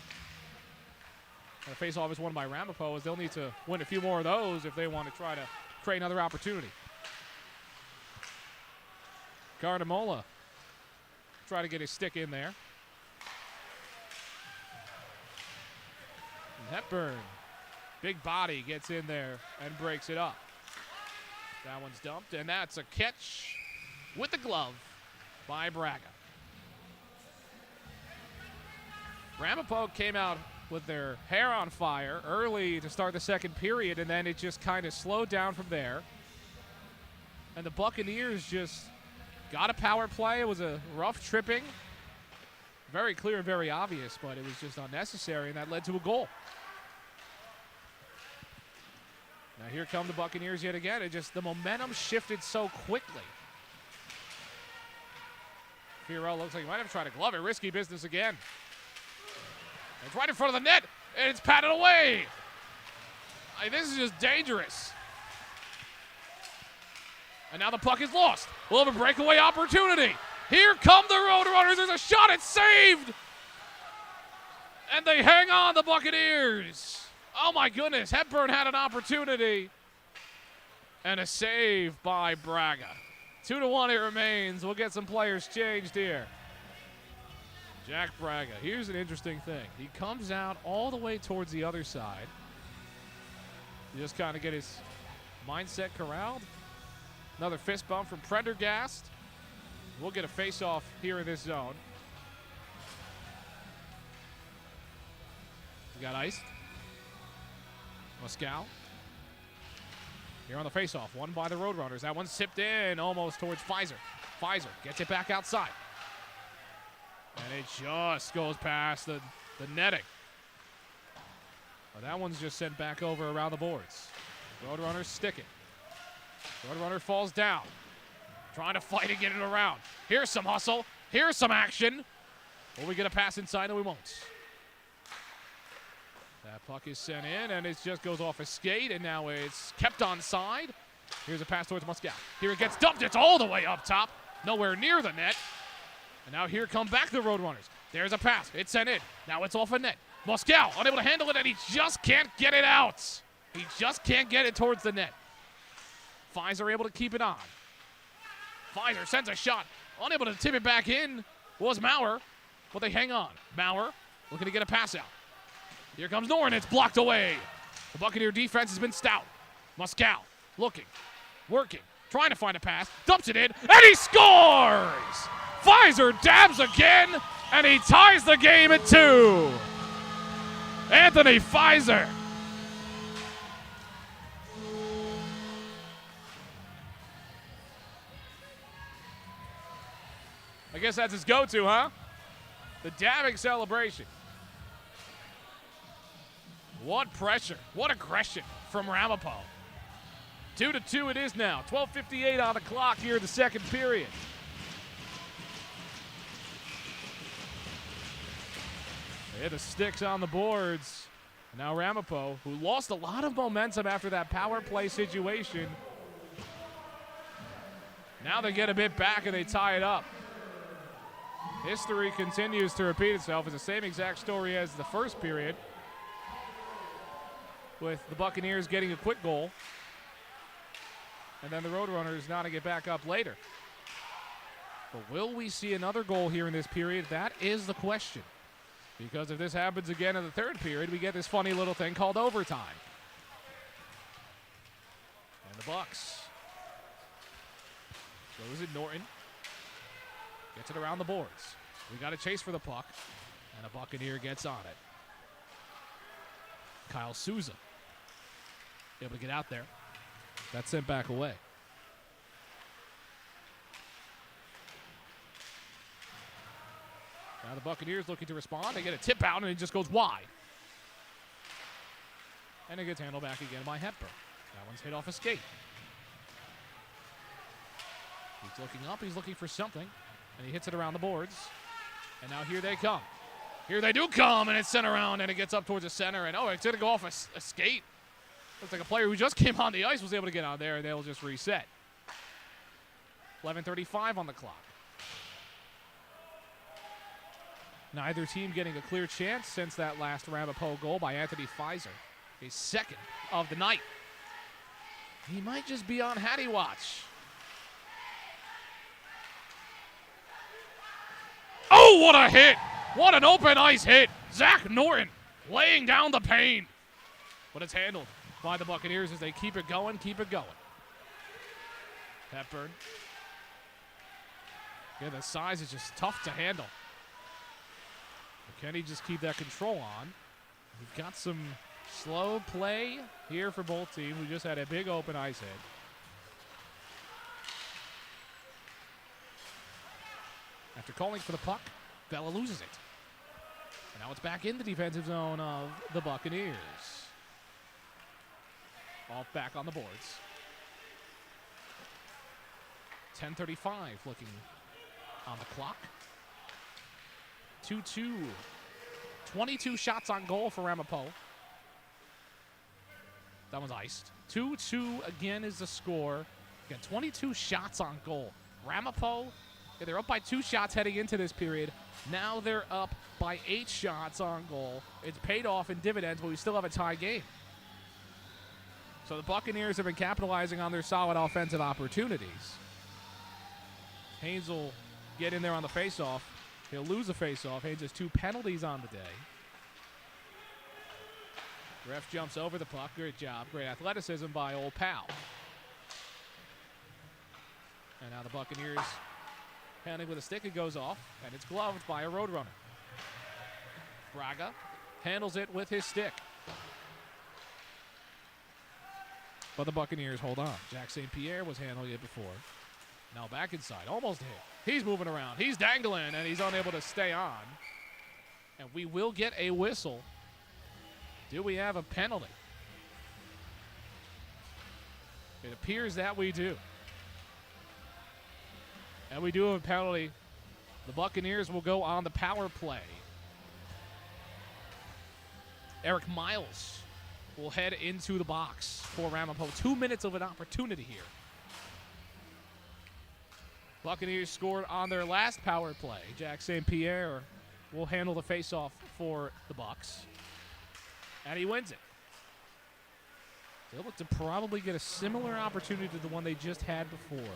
And the face-off is won by Ramapo, as they'll need to win a few more of those if they want to try to create another opportunity. Cardamola try to get his stick in there. And Hepburn, big body, gets in there and breaks it up. That one's dumped, and that's a catch with the glove by Braga. Ramapo came out with their hair on fire early to start the second period, and then it just kind of slowed down from there. And the Buccaneers just got a power play. It was a rough tripping. Very clear and very obvious, but it was just unnecessary, and that led to a goal. Now here come the Buccaneers yet again. The momentum shifted so quickly. Fierro looks like he might have tried to glove it. Risky business again. It's right in front of the net, and it's patted away. This is just dangerous. And now the puck is lost. We'll have a breakaway opportunity. Here come the Roadrunners. There's a shot. It's saved. And they hang on, the Buccaneers. Oh, my goodness. Hepburn had an opportunity. And a save by Braga. 2-1 it remains. We'll get some players changed here. Jack Braga. Here's an interesting thing. He comes out all the way towards the other side. You just kind of get his mindset corralled. Another fist bump from Prendergast. We'll get a face-off here in this zone. We got iced. Moscow. Here on the face-off, won by the Roadrunners. That one's sipped in almost towards Pfizer. Pfizer gets it back outside. And it just goes past the netting. But that one's just sent back over around the boards. Roadrunners stick it. Roadrunner falls down. Trying to fight and get it around. Here's some hustle. Here's some action. Will we get a pass inside? No, we won't. That puck is sent in, and it just goes off a skate, and now it's kept on side. Here's a pass towards Moscow. Here it gets dumped. It's all the way up top. Nowhere near the net. And now here come back the Roadrunners. There's a pass. It's sent in. Now it's off a net. Moscow unable to handle it, and he just can't get it out. He just can't get it towards the net. Pfizer able to keep it on. Pfizer sends a shot. Unable to tip it back in was Maurer, but they hang on. Maurer looking to get a pass out. Here comes Noren. It's blocked away. The Buccaneer defense has been stout. Moscow looking, working, trying to find a pass. Dumps it in, and he scores! Pfizer dabs again, and he ties the game at 2. Anthony Pfizer. I guess that's his go-to, huh? The dabbing celebration. What pressure. What aggression from Ramapo. 2-2 it is now. 12:58 on the clock here in the second period. They hit the sticks on the boards. And now Ramapo, who lost a lot of momentum after that power play situation. Now they get a bit back and they tie it up. History continues to repeat itself. It's the same exact story as the first period, with the Buccaneers getting a quick goal, and then the Roadrunners not to get back up later. But will we see another goal here in this period? That is the question. Because if this happens again in the third period, we get this funny little thing called overtime. And the Bucks. Goes it Norton. Gets it around the boards. We got a chase for the puck, and a Buccaneer gets on it. Kyle Souza able to get out there. That's sent back away. Now the Buccaneers looking to respond. They get a tip out, and it just goes wide. And it gets handled back again by Hepburn. That one's hit off a skate. He's looking up. He's looking for something. And he hits it around the boards. And now here they come. Here they do come, and it's sent around, and it gets up towards the center. And, oh, it's going to go off a skate. Looks like a player who just came on the ice was able to get out there, and they'll just reset. 11:35 on the clock. Neither team getting a clear chance since that last Ramapo goal by Anthony Pfizer. His second of the night. He might just be on Hattie watch. Oh, what a hit! What an open ice hit! Zach Norton laying down the pain. But it's handled by the Buccaneers as they keep it going, Hepburn. Yeah, the size is just tough to handle. But can he just keep that control on? We've got some slow play here for both teams. We just had a big open ice hit. After calling for the puck, Bella loses it. And now it's back in the defensive zone of the Buccaneers. Off back on the boards. 10:35 looking on the clock. 2-2. 22 shots on goal for Ramapo. That one's iced. 2-2 again is the score. Again, 22 shots on goal. Ramapo, they're up by 2 shots heading into this period. Now they're up by 8 shots on goal. It's paid off in dividends, but we still have a tie game. So the Buccaneers have been capitalizing on their solid offensive opportunities. Haynes will get in there on the faceoff. He'll lose the faceoff. Haynes has 2 penalties on the day. Ref jumps over the puck. Great job. Great athleticism by old pal. And now the Buccaneers handling with a stick. It goes off, and it's gloved by a Roadrunner. Braga handles it with his stick. But the Buccaneers hold on. Jack St. Pierre was handling it before. Now back inside. Almost hit. He's moving around. He's dangling, and he's unable to stay on. And we will get a whistle. Do we have a penalty? It appears that we do. And we do have a penalty. The Buccaneers will go on the power play. Eric Miles will head into the box for Ramapo. 2 minutes of an opportunity here. Buccaneers scored on their last power play. Jack St. Pierre will handle the faceoff for the Bucs. And he wins it. They'll look to probably get a similar opportunity to the one they just had before.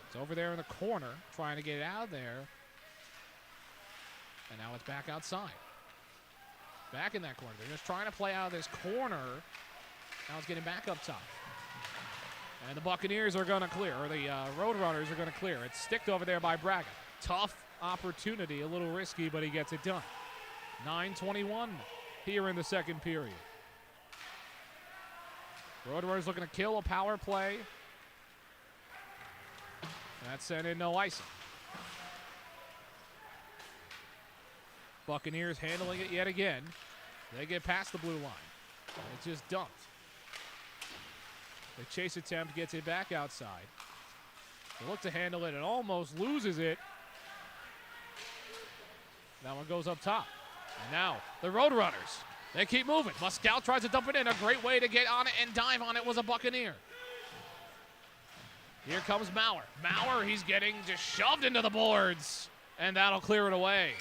It's over there in the corner, trying to get it out of there. And now it's back outside. Back in that corner. They're just trying to play out of this corner. Now it's getting back up top. And the Buccaneers are going to clear, or the Roadrunners are going to clear. It's sticked over there by Braga. Tough opportunity, a little risky, but he gets it done. 9:21 here in the second period. Roadrunners looking to kill a power play. That's sent in, no icing. Buccaneers handling it yet again. They get past the blue line. It's just dumped. The chase attempt gets it back outside. They look to handle it and almost loses it. That one goes up top. And now the Roadrunners. They keep moving. Muscal tries to dump it in. A great way to get on it and dive on it was a Buccaneer. Here comes Maurer. Maurer, he's getting just shoved into the boards. And that'll clear it away.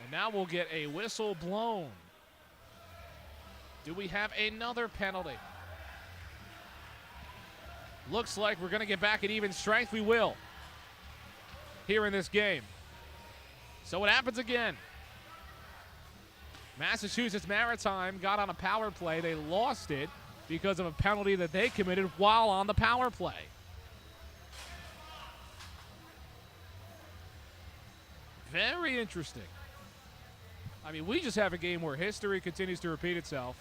And now we'll get a whistle blown. Do we have another penalty? Looks like we're going to get back at even strength. We will. Here in this game. So it happens again. Massachusetts Maritime got on a power play. They lost it because of a penalty that they committed while on the power play. Very interesting. I mean, we just have a game where history continues to repeat itself.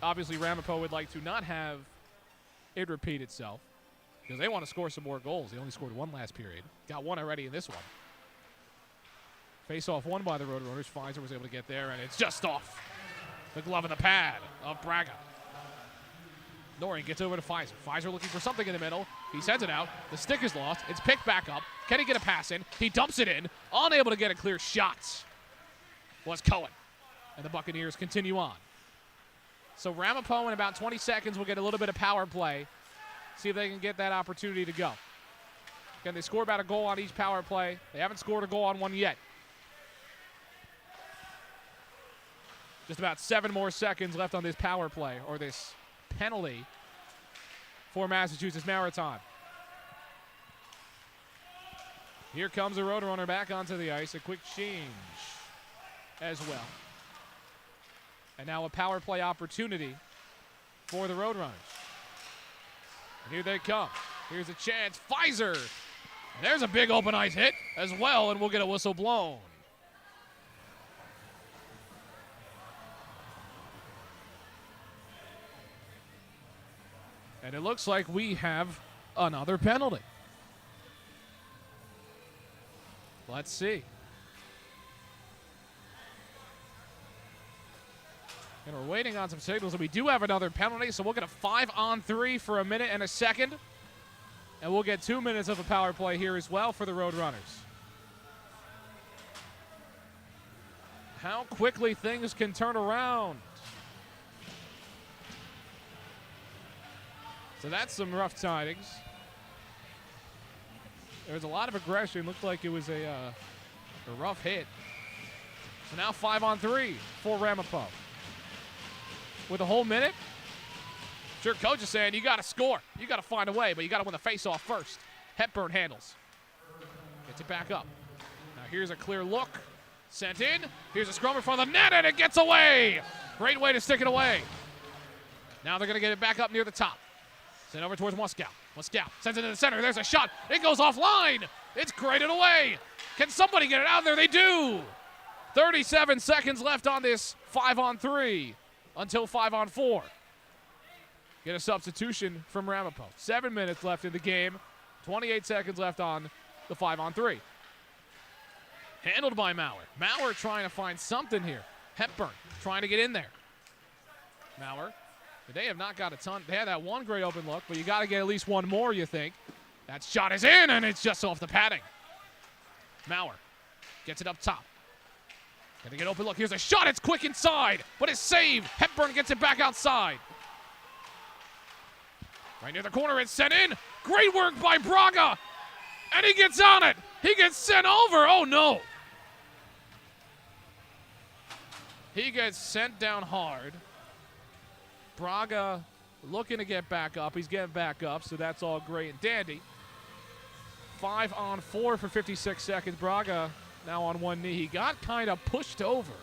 Obviously, Ramapo would like to not have it repeat itself because they want to score some more goals. They only scored 1 last period. Got 1 already in this one. Face-off won by the Roadrunners. Pfizer was able to get there, and it's just off the glove and the pad of Braga. Noreen gets over to Pfizer. Pfizer looking for something in the middle. He sends it out. The stick is lost. It's picked back up. Can he get a pass in? He dumps it in. Unable to get a clear shot was Cohen. And the Buccaneers continue on. So Ramapo in about 20 seconds will get a little bit of power play. See if they can get that opportunity to go. Again, they score about a goal on each power play. They haven't scored a goal on one yet. Just about 7 more seconds left on this power play, or this penalty for Massachusetts Maritime. Here comes a Roadrunner back onto the ice. A quick change as well. And now a power play opportunity for the Roadrunners. And here they come. Here's a chance. Pfizer There's a big open ice hit as well, and we'll get a whistle blown. And it looks like we have another penalty. Let's see. And we're waiting on some signals, and we do have another penalty, so we'll get a 5-on-3 for a minute and a second. And we'll get 2 minutes of a power play here as well for the Roadrunners. How quickly things can turn around. So that's some rough tidings. There was a lot of aggression. Looked like it was a rough hit. So now 5-on-3 for Ramapo. With a whole minute, sure, coach is saying you got to score. You got to find a way, but you got to win the face-off first. Hepburn handles. Gets it back up. Now here's a clear look. Sent in. Here's a scrum in front of the net, and it gets away. Great way to stick it away. Now they're going to get it back up near the top. Send over towards Moscow. Moscow sends it to the center. There's a shot. It goes offline. It's graded away. Can somebody get it out there? They do. 37 seconds left on this 5-on-3 until 5-on-4. Get a substitution from Ramapo. 7 minutes left in the game. 28 seconds left on the 5-on-3. Handled by Maurer. Maurer trying to find something here. Hepburn trying to get in there. Maurer. They have not got a ton. They had that one great open look, but you got to get at least one more, you think. That shot is in, and it's just off the padding. Maurer gets it up top. Gonna get open look. Here's a shot. It's quick inside, but it's saved. Hepburn gets it back outside. Right near the corner, it's sent in. Great work by Braga, and he gets on it. He gets sent over. Oh, no. He gets sent down hard. Braga looking to get back up. He's getting back up, so that's all great and dandy. 5-on-4 for 56 seconds. Braga now on one knee. He got kind of pushed over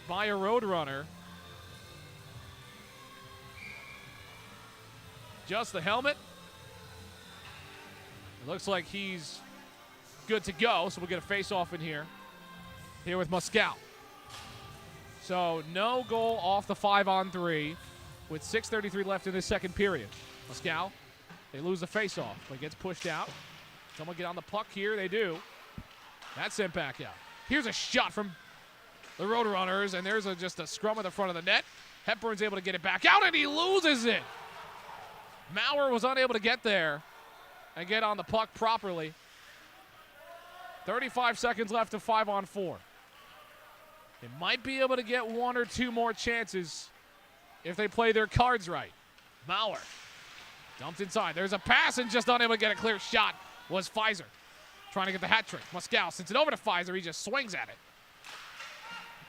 by a Roadrunner. Just the helmet. It looks like he's good to go, so we'll get a face-off in here. Here with Moscow. So no goal off the 5-on-3 with 6:33 left in this second period. Moscow, they lose the face-off, but gets pushed out. Someone get on the puck here. They do. That's sent back out. Here's a shot from the Roadrunners, and there's just a scrum at the front of the net. Hepburn's able to get it back out, and he loses it. Maurer was unable to get there and get on the puck properly. 35 seconds left of 5-on-4. They might be able to get one or two more chances if they play their cards right. Maurer dumped inside. There's a pass and just unable to get a clear shot was Pfizer. Trying to get the hat trick. Moscow sends it over to Pfizer. He just swings at it.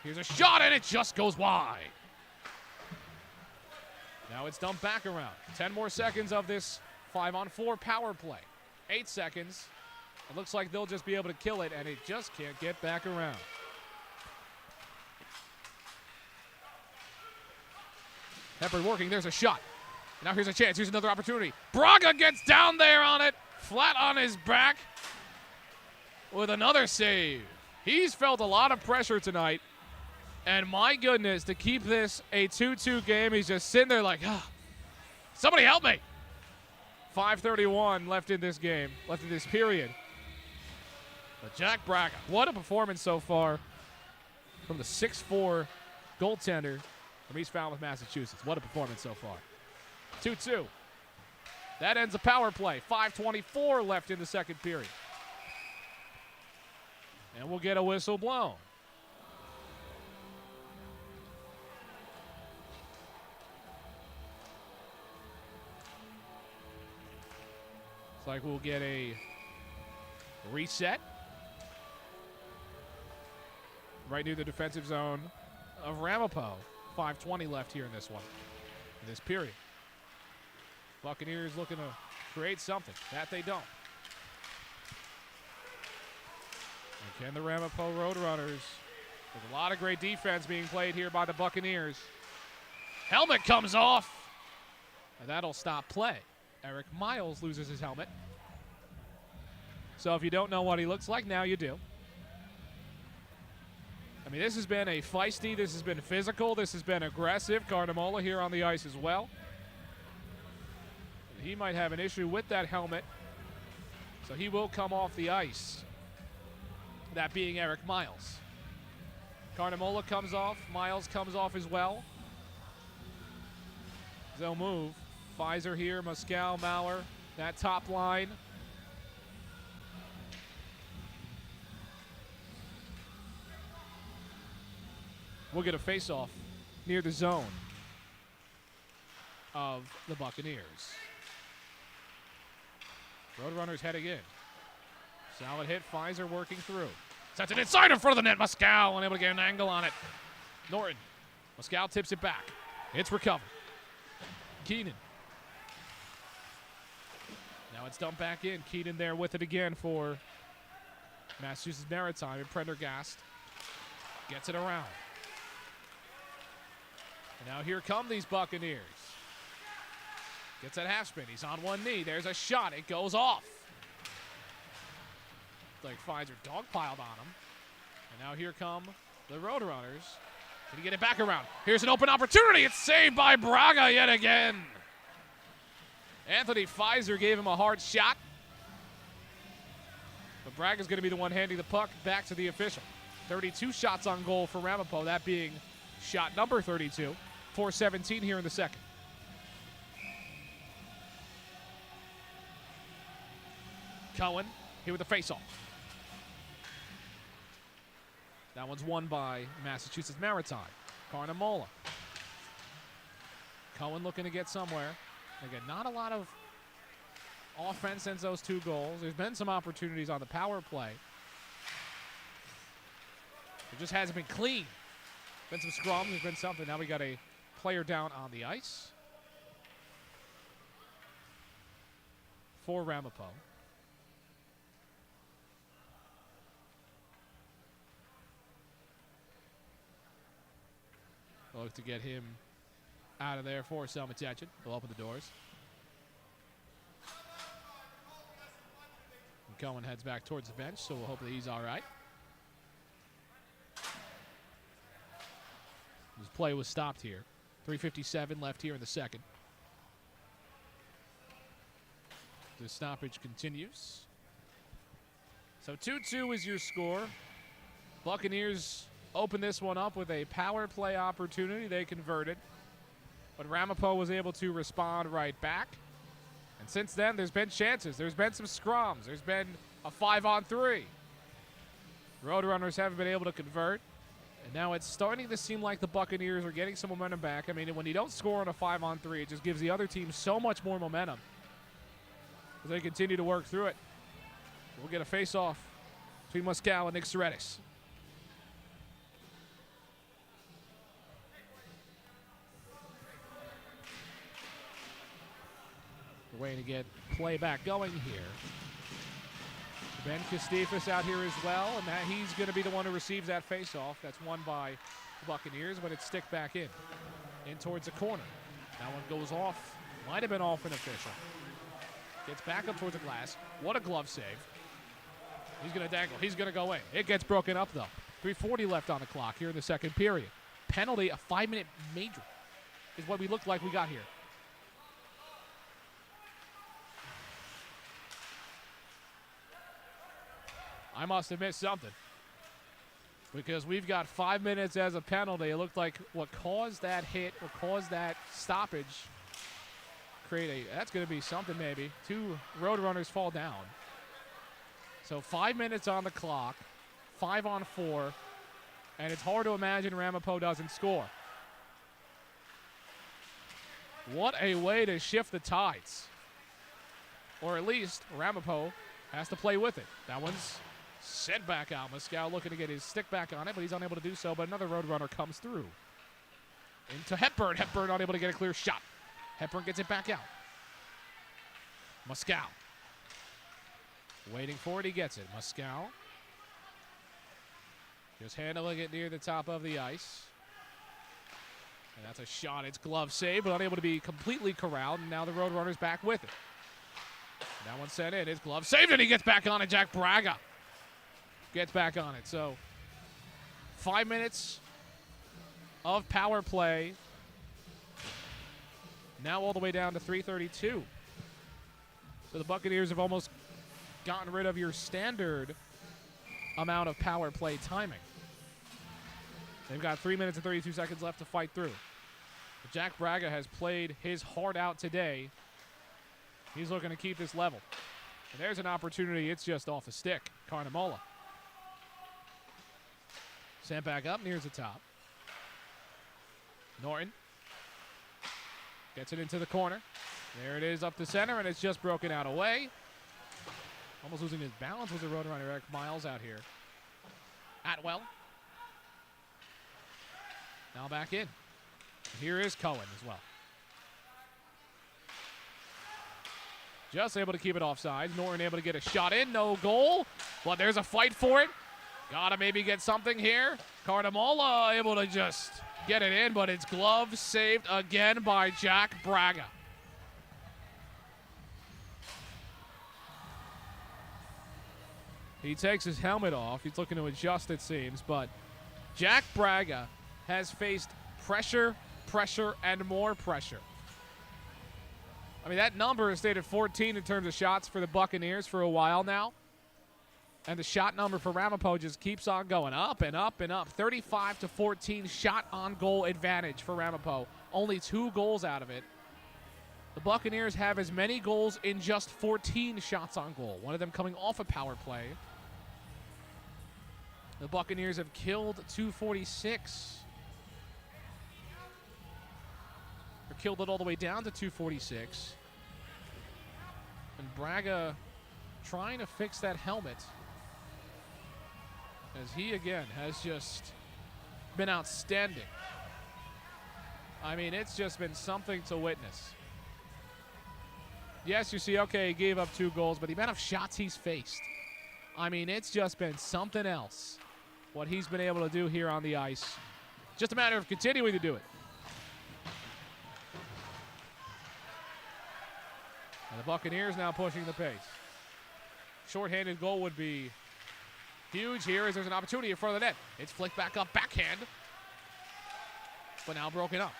Here's a shot and it just goes wide. Now it's dumped back around. 10 more seconds of this 5-on-4 power play. 8 seconds. It looks like they'll just be able to kill it, and it just can't get back around. Hepburn working. There's a shot. Now here's a chance. Here's another opportunity. Braga gets down there on it, flat on his back with another save. He's felt a lot of pressure tonight. And my goodness, to keep this a 2-2 game, he's just sitting there like, somebody help me. 5:31 left in this game, left in this period. But Jack Braga, what a performance so far from the 6'4" goaltender from East Falmouth, Massachusetts. What a performance so far. 2-2. That ends the power play. 5:24 left in the second period. And we'll get a whistle blown. Looks like we'll get a reset right near the defensive zone of Ramapo. 5:20 left here in this one, in this period. Buccaneers looking to create something. That they don't. And can the Ramapo Roadrunners, there's a lot of great defense being played here by the Buccaneers. Helmet comes off, and that'll stop play. Eric Miles loses his helmet. So if you don't know what he looks like, now you do. I mean, this has been a feisty, this has been physical, this has been aggressive. Carnamola here on the ice as well. And he might have an issue with that helmet, so he will come off the ice. That being Eric Miles. Carnamola comes off, Miles comes off as well. They'll move. Pfizer here, Muscal, Maurer, that top line. We'll get a face-off near the zone of the Buccaneers. Roadrunners heading in. Solid hit, Pfizer working through. Sets it inside in front of the net. Muscal unable to get an angle on it. Norton. Muscal tips it back. It's recovered. Keenan. Now it's dumped back in. Keenan there with it again for Massachusetts Maritime. And Prendergast gets it around. And now here come these Buccaneers. Gets that half spin. He's on one knee. There's a shot. It goes off. Like Pfizer dogpiled on him. And now here come the Roadrunners. Can he get it back around? Here's an open opportunity. It's saved by Braga yet again. Anthony Pfizer gave him a hard shot. But Braga's going to be the one handing the puck back to the official. 32 shots on goal for Ramapo, that being shot number 32. 4:17 here in the second. Cohen here with the faceoff. That one's won by Massachusetts Maritime. Carnamola. Cohen looking to get somewhere. Again, not a lot of offense since those two goals. There's been some opportunities on the power play. It just hasn't been clean. Been some scrums, there's been something. Now we got a player down on the ice for Ramapo. They'll look to get him out of there for some attention. They'll open the doors. And Cohen heads back towards the bench, so we'll hope that he's all right. His play was stopped here. 3:57 left here in the second. The stoppage continues. So 2-2 is your score. Buccaneers open this one up with a power play opportunity. They converted. But Ramapo was able to respond right back. And since then, there's been chances. There's been some scrums. There's been a 5-on-3. Roadrunners haven't been able to convert. And now it's starting to seem like the Buccaneers are getting some momentum back. I mean, when you don't score on a 5-on-3, it just gives the other team so much more momentum as they continue to work through it. We'll get a face-off between Muscal and Nick Soretis. We're waiting to get play back going here. Ben Kostifis out here as well, and that he's going to be the one who receives that face-off. That's won by the Buccaneers, but it's stick back in towards the corner. That one goes off. Might have been off an official. Gets back up towards the glass. What a glove save. He's going to dangle. He's going to go in. It gets broken up, though. 3:40 left on the clock here in the second period. Penalty, a 5-minute major is what we looked like we got here. I must have missed something, because we've got 5 minutes as a penalty. It looked like what caused that hit, what caused that stoppage, that's going to be something maybe. 2 Roadrunners fall down. So 5 minutes on the clock, 5-on-4, and it's hard to imagine Ramapo doesn't score. What a way to shift the tides. Or at least Ramapo has to play with it. That one's sent back out. Muscal looking to get his stick back on it, but he's unable to do so. But another Roadrunner comes through. Into Hepburn. Hepburn unable to get a clear shot. Hepburn gets it back out. Muscal. Waiting for it. He gets it. Muscal. Just handling it near the top of the ice. And that's a shot. It's glove save, but unable to be completely corralled. And now the Roadrunners back with it. That one sent in. His glove saved it. He gets back on it. Jack Braga gets back on it. So 5 minutes of power play. Now all the way down to 3:32. So the Buccaneers have almost gotten rid of your standard amount of power play timing. They've got 3 minutes and 32 seconds left to fight through. But Jack Braga has played his heart out today. He's looking to keep this level. And there's an opportunity. It's just off a stick. Carnamola. Sent back up, nears the top. Norton gets it into the corner. There it is up the center, and it's just broken out away. Almost losing his balance with the Roadrunner Eric Miles out here. Atwell. Now back in. Here is Cohen as well. Just able to keep it offside. Norton able to get a shot in. No goal. But there's a fight for it. Gotta maybe get something here. Carnamola able to just get it in, but it's glove saved again by Jack Braga. He takes his helmet off. He's looking to adjust, it seems, but Jack Braga has faced pressure, and more pressure. I mean, that number has stayed at 14 in terms of shots for the Buccaneers for a while now. And the shot number for Ramapo just keeps on going up and up and up. 35-14 shot on goal advantage for Ramapo. Only 2 goals out of it. The Buccaneers have as many goals in just 14 shots on goal. One of them coming off a power play. The Buccaneers have killed 246. Or killed it all the way down to 246. And Braga trying to fix that helmet. As he, again, has just been outstanding. I mean, it's just been something to witness. Yes, you see, okay, he gave up 2 goals, but the amount of shots he's faced. I mean, it's just been something else, what he's been able to do here on the ice. Just a matter of continuing to do it. And the Buccaneers now pushing the pace. Short-handed goal would be huge here as there's an opportunity in front of the net. It's flicked back up, backhand. But now broken up.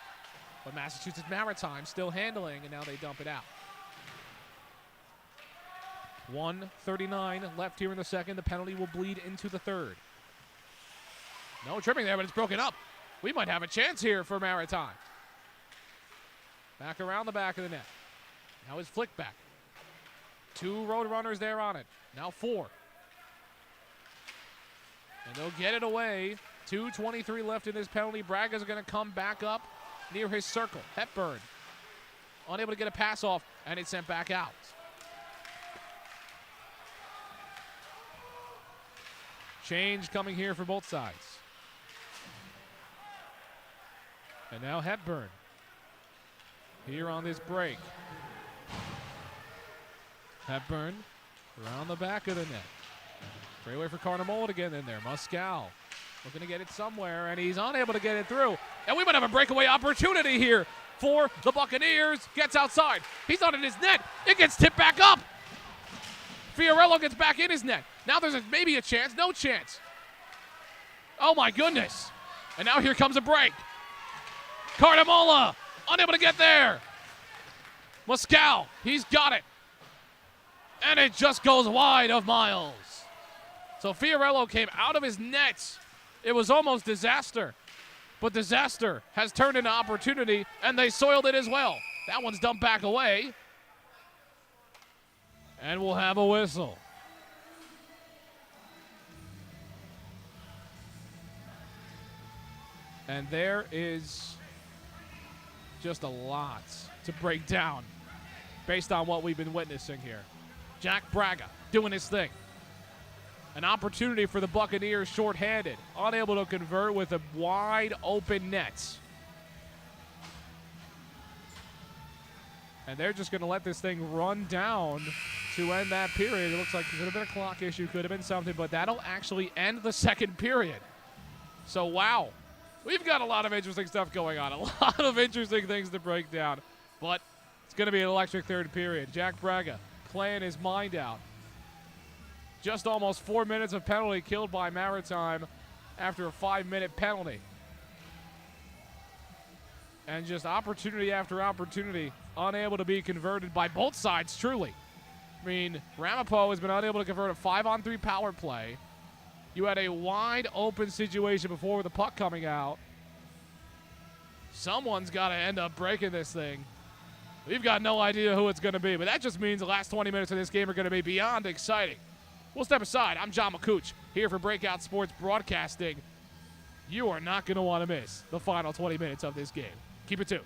But Massachusetts Maritime still handling, and now they dump it out. 1:39 left here in the second. The penalty will bleed into the third. No tripping there, but it's broken up. We might have a chance here for Maritime. Back around the back of the net. Now his flick back. 2 Roadrunners there on it. Now 4. And they'll get it away. 2:23 left in this penalty. Braga's going to come back up near his circle. Hepburn unable to get a pass off, and it's sent back out. Change coming here for both sides. And now Hepburn here on this break. Hepburn around the back of the net. Straightaway for Carnamola to get in there. Muscal looking to get it somewhere, and he's unable to get it through. And we might have a breakaway opportunity here for the Buccaneers. Gets outside. He's not in his net. It gets tipped back up. Fiorello gets back in his net. Now there's maybe a chance. No chance. Oh, my goodness. And now here comes a break. Carnamola unable to get there. Muscal, he's got it. And it just goes wide of Miles. So Fiorello came out of his net. It was almost disaster. But disaster has turned into opportunity, and they soiled it as well. That one's dumped back away. And we'll have a whistle. And there is just a lot to break down based on what we've been witnessing here. Jack Braga doing his thing. An opportunity for the Buccaneers shorthanded. Unable to convert with a wide open net. And they're just going to let this thing run down to end that period. It looks like it could have been a clock issue, could have been something, but that'll actually end the second period. So, wow. We've got a lot of interesting stuff going on. A lot of interesting things to break down. But it's going to be an electric third period. Jack Braga playing his mind out. Just almost 4 minutes of penalty killed by Maritime after a 5-minute penalty. And just opportunity after opportunity, unable to be converted by both sides, truly. I mean, Ramapo has been unable to convert a 5-on-3 power play. You had a wide open situation before with the puck coming out. Someone's got to end up breaking this thing. We've got no idea who it's going to be, but that just means the last 20 minutes of this game are going to be beyond exciting. We'll step aside. I'm John McCooch, here for Breakout Sports Broadcasting. You are not going to want to miss the final 20 minutes of this game. Keep it tuned.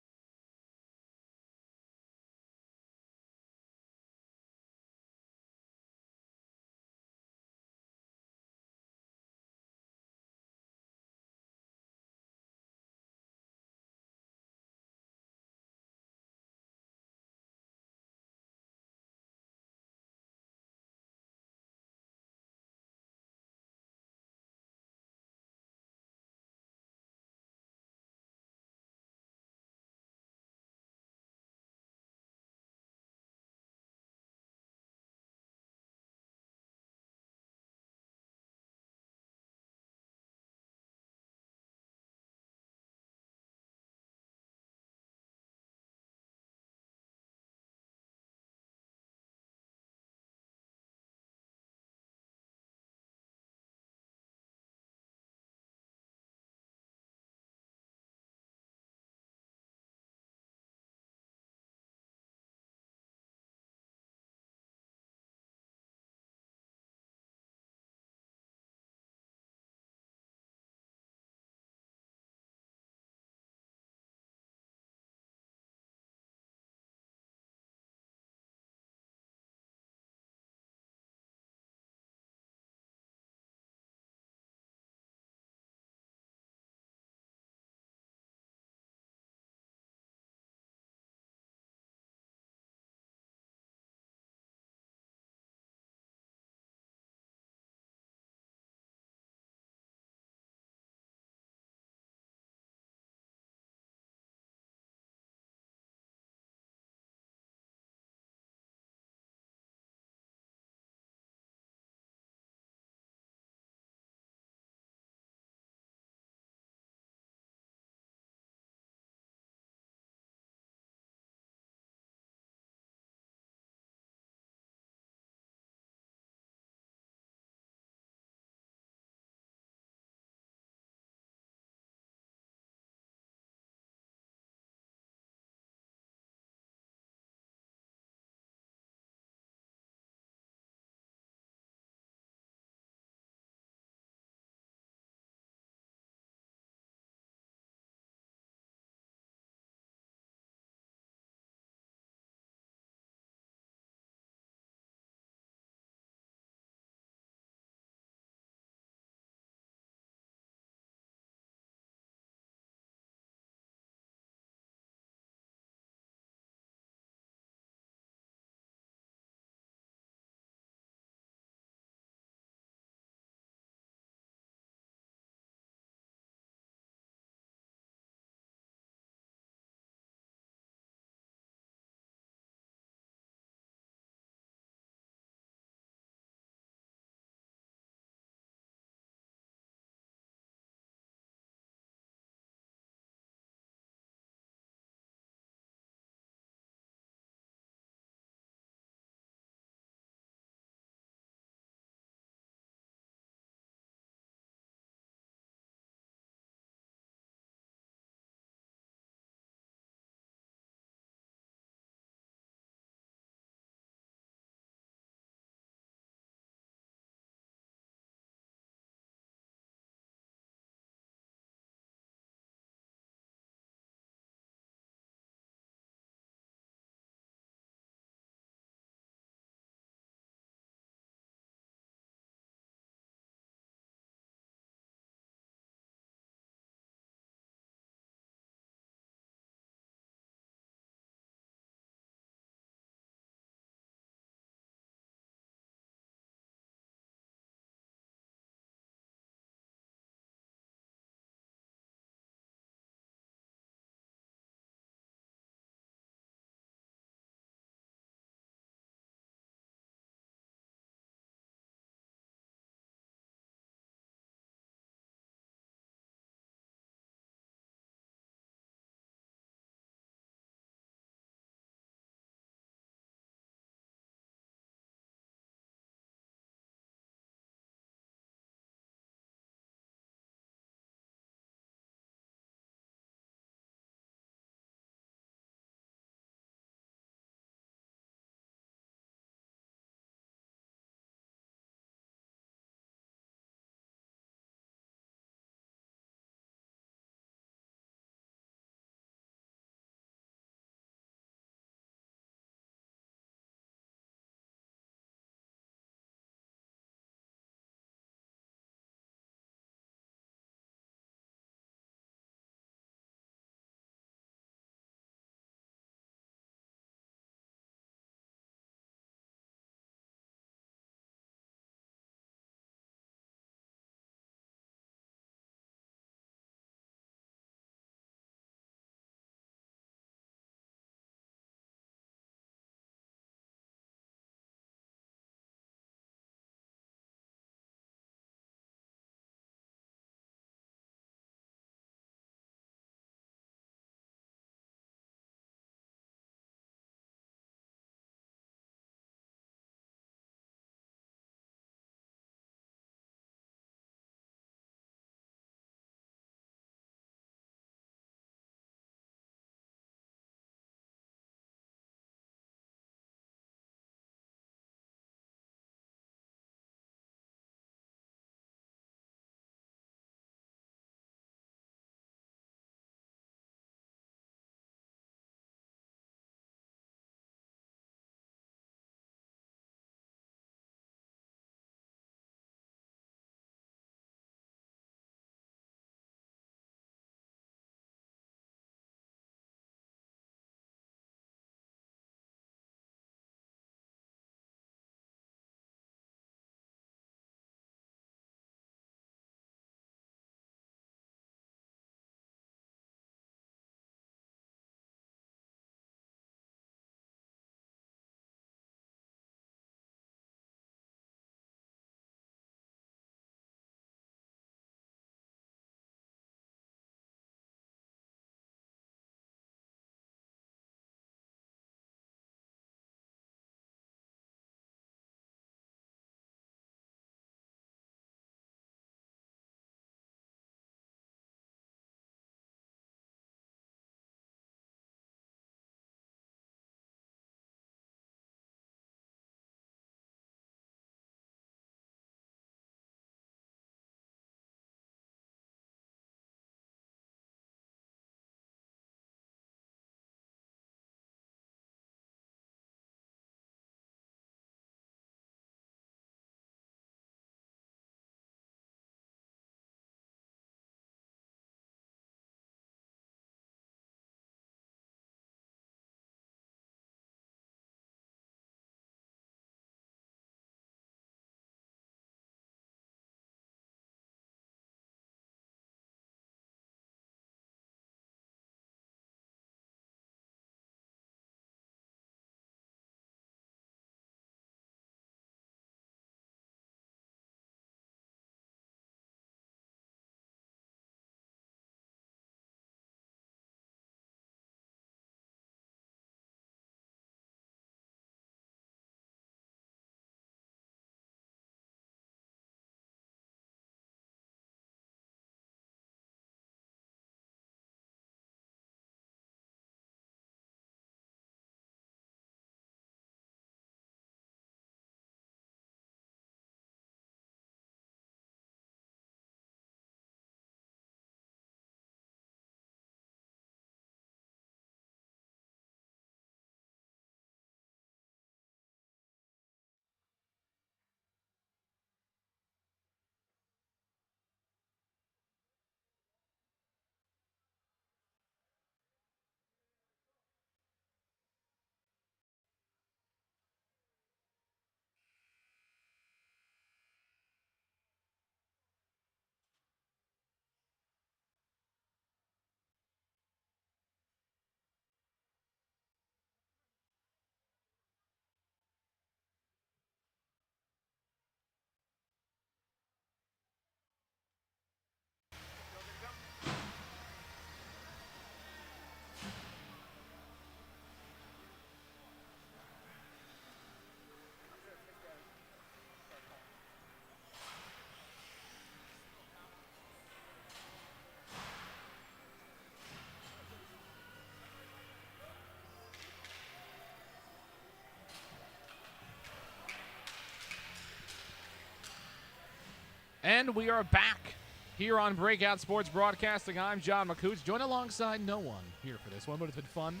And we are back here on Breakout Sports Broadcasting. I'm John McCooch, joined alongside no one here for this one, but it's been fun.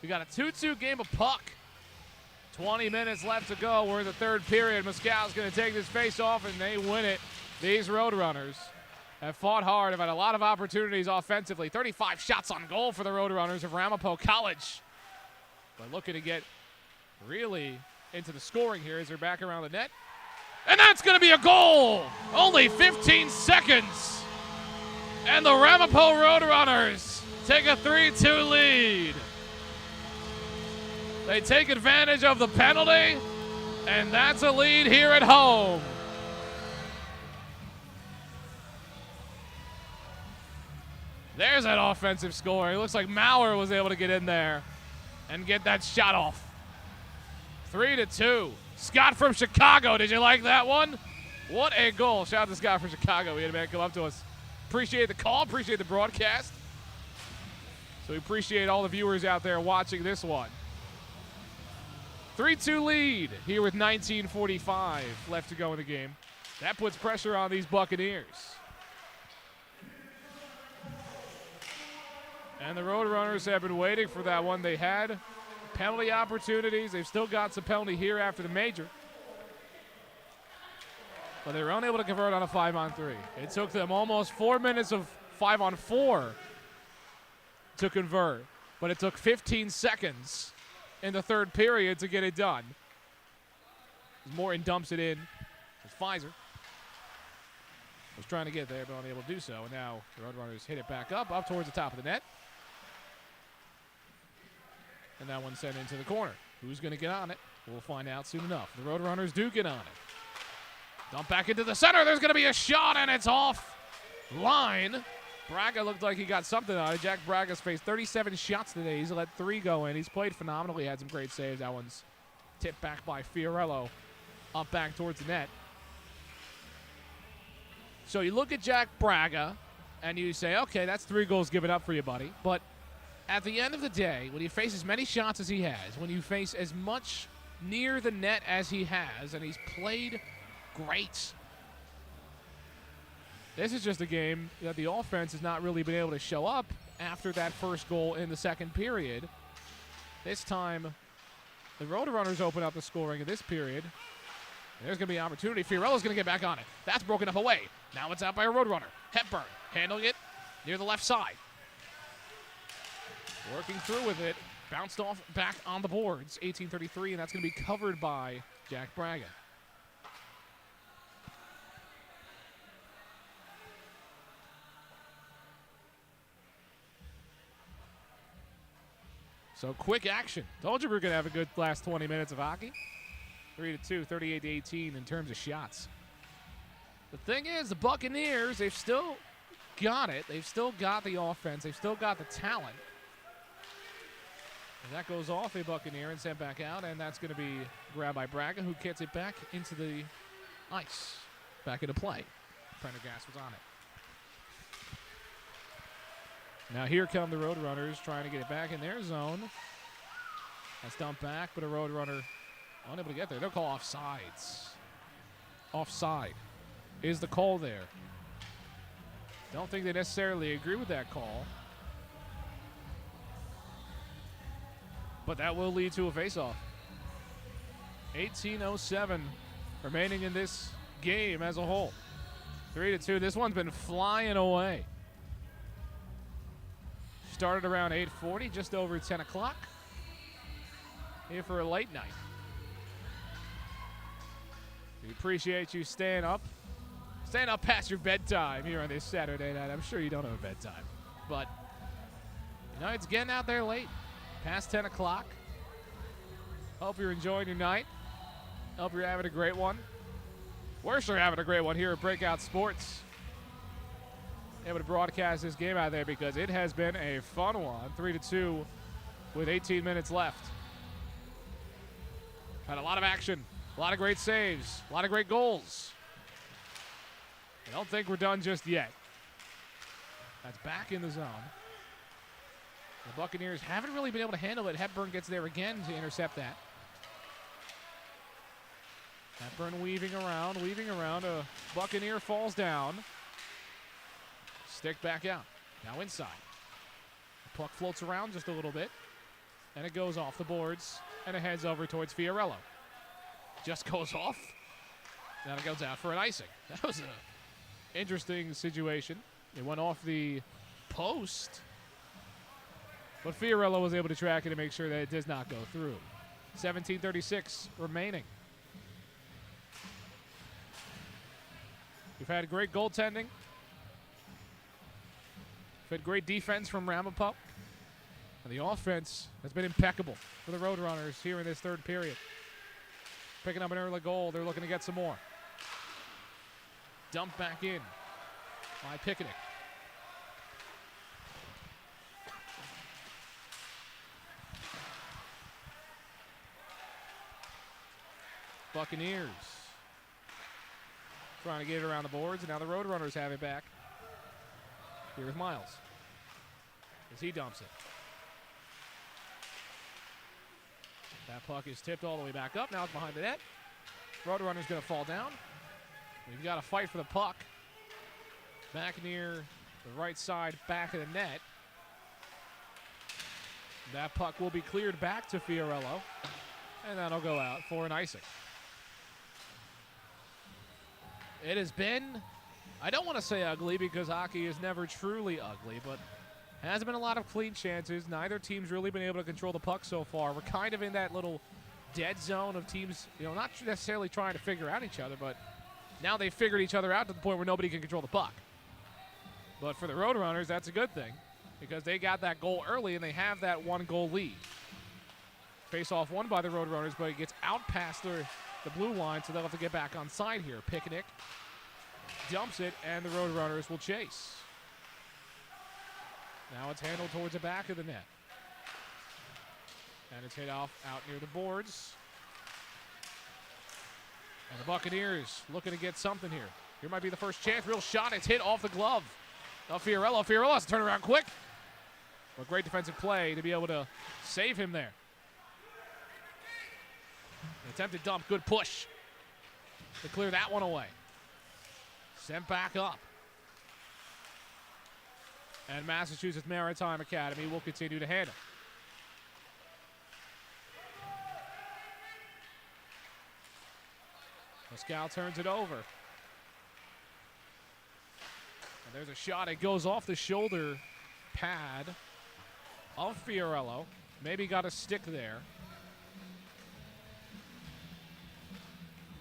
We got a 2-2 game of puck. 20 minutes left to go. We're in the third period. Moscow's going to take this face-off, and they win it. These Roadrunners have fought hard, have had a lot of opportunities offensively. 35 shots on goal for the Roadrunners of Ramapo College. But looking to get really into the scoring here as they're back around the net. And that's going to be a goal! Only 15 seconds. And the Ramapo Roadrunners take a 3-2 lead. They take advantage of the penalty, and that's a lead here at home. There's that offensive score. It looks like Maurer was able to get in there and get that shot off. 3-2. Scott from Chicago. Did you like that one? What a goal. Shout out to Scott from Chicago. We had a man come up to us. Appreciate the call. Appreciate the broadcast. So we appreciate all the viewers out there watching this one. 3-2 lead here with 19:45 left to go in the game. That puts pressure on these Buccaneers. And the Roadrunners have been waiting for that one. They had penalty opportunities. They've still got some penalty here after the major. But they were unable to convert on a 5-on-3. It took them almost 4 minutes of 5-on-4 to convert. But it took 15 seconds in the third period to get it done. Morton dumps it in. It's Pfizer. Was trying to get there, but unable to do so. And now the Roadrunners hit it back up towards the top of the net. And that one's sent into the corner. Who's going to get on it? We'll find out soon enough. The Roadrunners do get on it. Dump back into the center. There's going to be a shot, and it's off line. Braga looked like he got something on it. Jack Braga's faced 37 shots today. He's let 3 go in. He's played phenomenally. Had some great saves. That one's tipped back by Fiorello up back towards the net. So you look at Jack Braga, and you say, okay, that's 3 goals given up for you, buddy. But at the end of the day, when you face as many shots as he has, when you face as much near the net as he has, and he's played great, this is just a game that the offense has not really been able to show up after that first goal in the second period. This time, the Roadrunners open up the scoring in this period. There's going to be an opportunity. Fiorello's going to get back on it. That's broken up away. Now it's out by a Roadrunner. Hepburn handling it near the left side. Working through with it. Bounced off back on the boards. 18:33, and that's going to be covered by Jack Braga. So quick action. Told you we were going to have a good last 20 minutes of hockey. 3-2, 38-18 in terms of shots. The thing is, the Buccaneers, they've still got it. They've still got the offense. They've still got the talent. And that goes off a Buccaneer and sent back out, and that's going to be grabbed by Braga, who gets it back into the ice, back into play. Prendergast was on it. Now here come the Roadrunners trying to get it back in their zone. That's dumped back, but a Roadrunner unable to get there. They'll call offsides. Offside is the call there. Don't think they necessarily agree with that call. But that will lead to a faceoff. 18:07 remaining in this game as a whole. 3-2. This one's been flying away. Started around 8:40, just over 10 o'clock. Here for a late night. We appreciate you staying up past your bedtime here on this Saturday night. I'm sure you don't have a bedtime, but you know, it's getting out there late, past 10 o'clock. Hope you're enjoying your night. Hope you're having a great one. We're sure having a great one here at Breakout Sports. Able to broadcast this game out there because it has been a fun one. 3-2 with 18 minutes left. Had a lot of action, a lot of great saves, a lot of great goals. I don't think we're done just yet. That's back in the zone. The Buccaneers haven't really been able to handle it. Hepburn gets there again to intercept that. Hepburn weaving around. A Buccaneer falls down. Stick back out. Now inside. The puck floats around just a little bit. And it goes off the boards. And it heads over towards Fiorello. Just goes off. Then it goes out for an icing. That was an interesting situation. It went off the post. But Fiorello was able to track it and make sure that it does not go through. 17:36 remaining. We've had great goaltending. We've had great defense from Ramapo. And the offense has been impeccable for the Roadrunners here in this third period. Picking up an early goal. They're looking to get some more. Dumped back in by Picnic. Buccaneers trying to get it around the boards, and now the Roadrunners have it back. Here is Miles as he dumps it. That puck is tipped all the way back up. Now it's behind the net. Roadrunner's going to fall down. We've got to fight for the puck. Back near the right side, back of the net. That puck will be cleared back to Fiorello, and that'll go out for an icing. It has been, I don't want to say ugly because hockey is never truly ugly, but has been a lot of clean chances. Neither team's really been able to control the puck so far. We're kind of in that little dead zone of teams, not necessarily trying to figure out each other, but now they've figured each other out to the point where nobody can control the puck. But for the Roadrunners, that's a good thing because they got that goal early and they have that 1-goal lead. Face-off won by the Roadrunners, but it gets out past the blue line, so they'll have to get back on side here. Picnic dumps it, and the Roadrunners will chase. Now it's handled towards the back of the net. And it's hit off out near the boards. And the Buccaneers looking to get something here. Here might be the first chance. Real shot. It's hit off the glove of Fiorello. Fiorello has to turn around quick. But great defensive play to be able to save him there. An attempted dump. Good push to clear that one away. Sent back up. And Massachusetts Maritime Academy will continue to handle. Pascal turns it over. And there's a shot. It goes off the shoulder pad of Fiorello. Maybe got a stick there.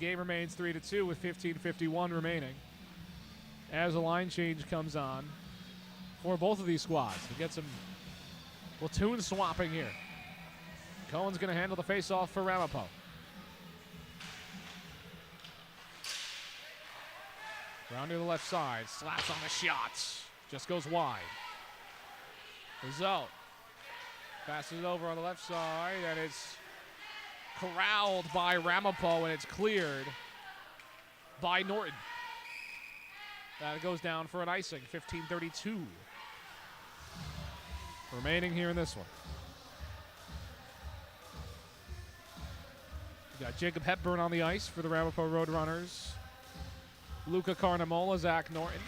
Game remains 3-2 with 15:51 remaining. As a line change comes on for both of these squads. We get some platoon swapping here. Cohen's going to handle the faceoff for Ramapo. Round to the left side, slaps on the shots. Just goes wide. Rizzo passes it over on the left side, and it's corralled by Ramapo, and it's cleared by Norton. That goes down for an icing, 15:32 remaining here in this one. We got Jacob Hepburn on the ice for the Ramapo Roadrunners. Luca Carnamola, Zach Norton.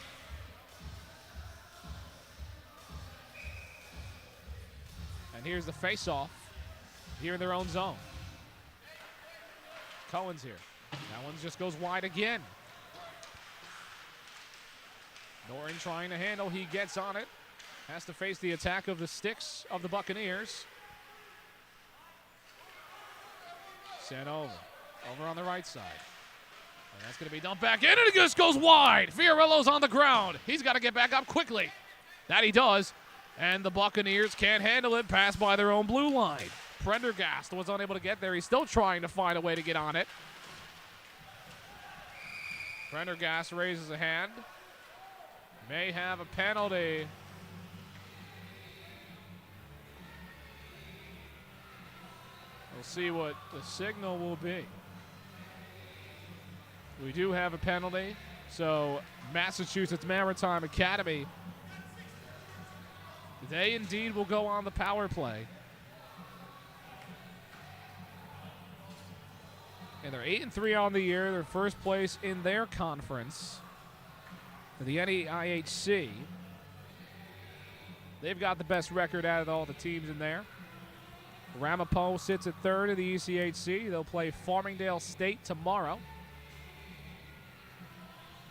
And here's the face-off here in their own zone. Cohen's here. That one just goes wide again. Norton trying to handle. He gets on it. Has to face the attack of the sticks of the Buccaneers. Sent over. Over on the right side. And that's going to be dumped back in, and it just goes wide. Fiorello's on the ground. He's got to get back up quickly. That he does. And the Buccaneers can't handle it. Passed by their own blue line. Prendergast was unable to get there. He's still trying to find a way to get on it. Prendergast raises a hand. May have a penalty. We'll see what the signal will be. We do have a penalty, so Massachusetts Maritime Academy, they indeed will go on the power play. And they're 8-3 on the year. They're first place in their conference. The NEIHC. They've got the best record out of all the teams in there. Ramapo sits at third in the ECHC. They'll play Farmingdale State tomorrow.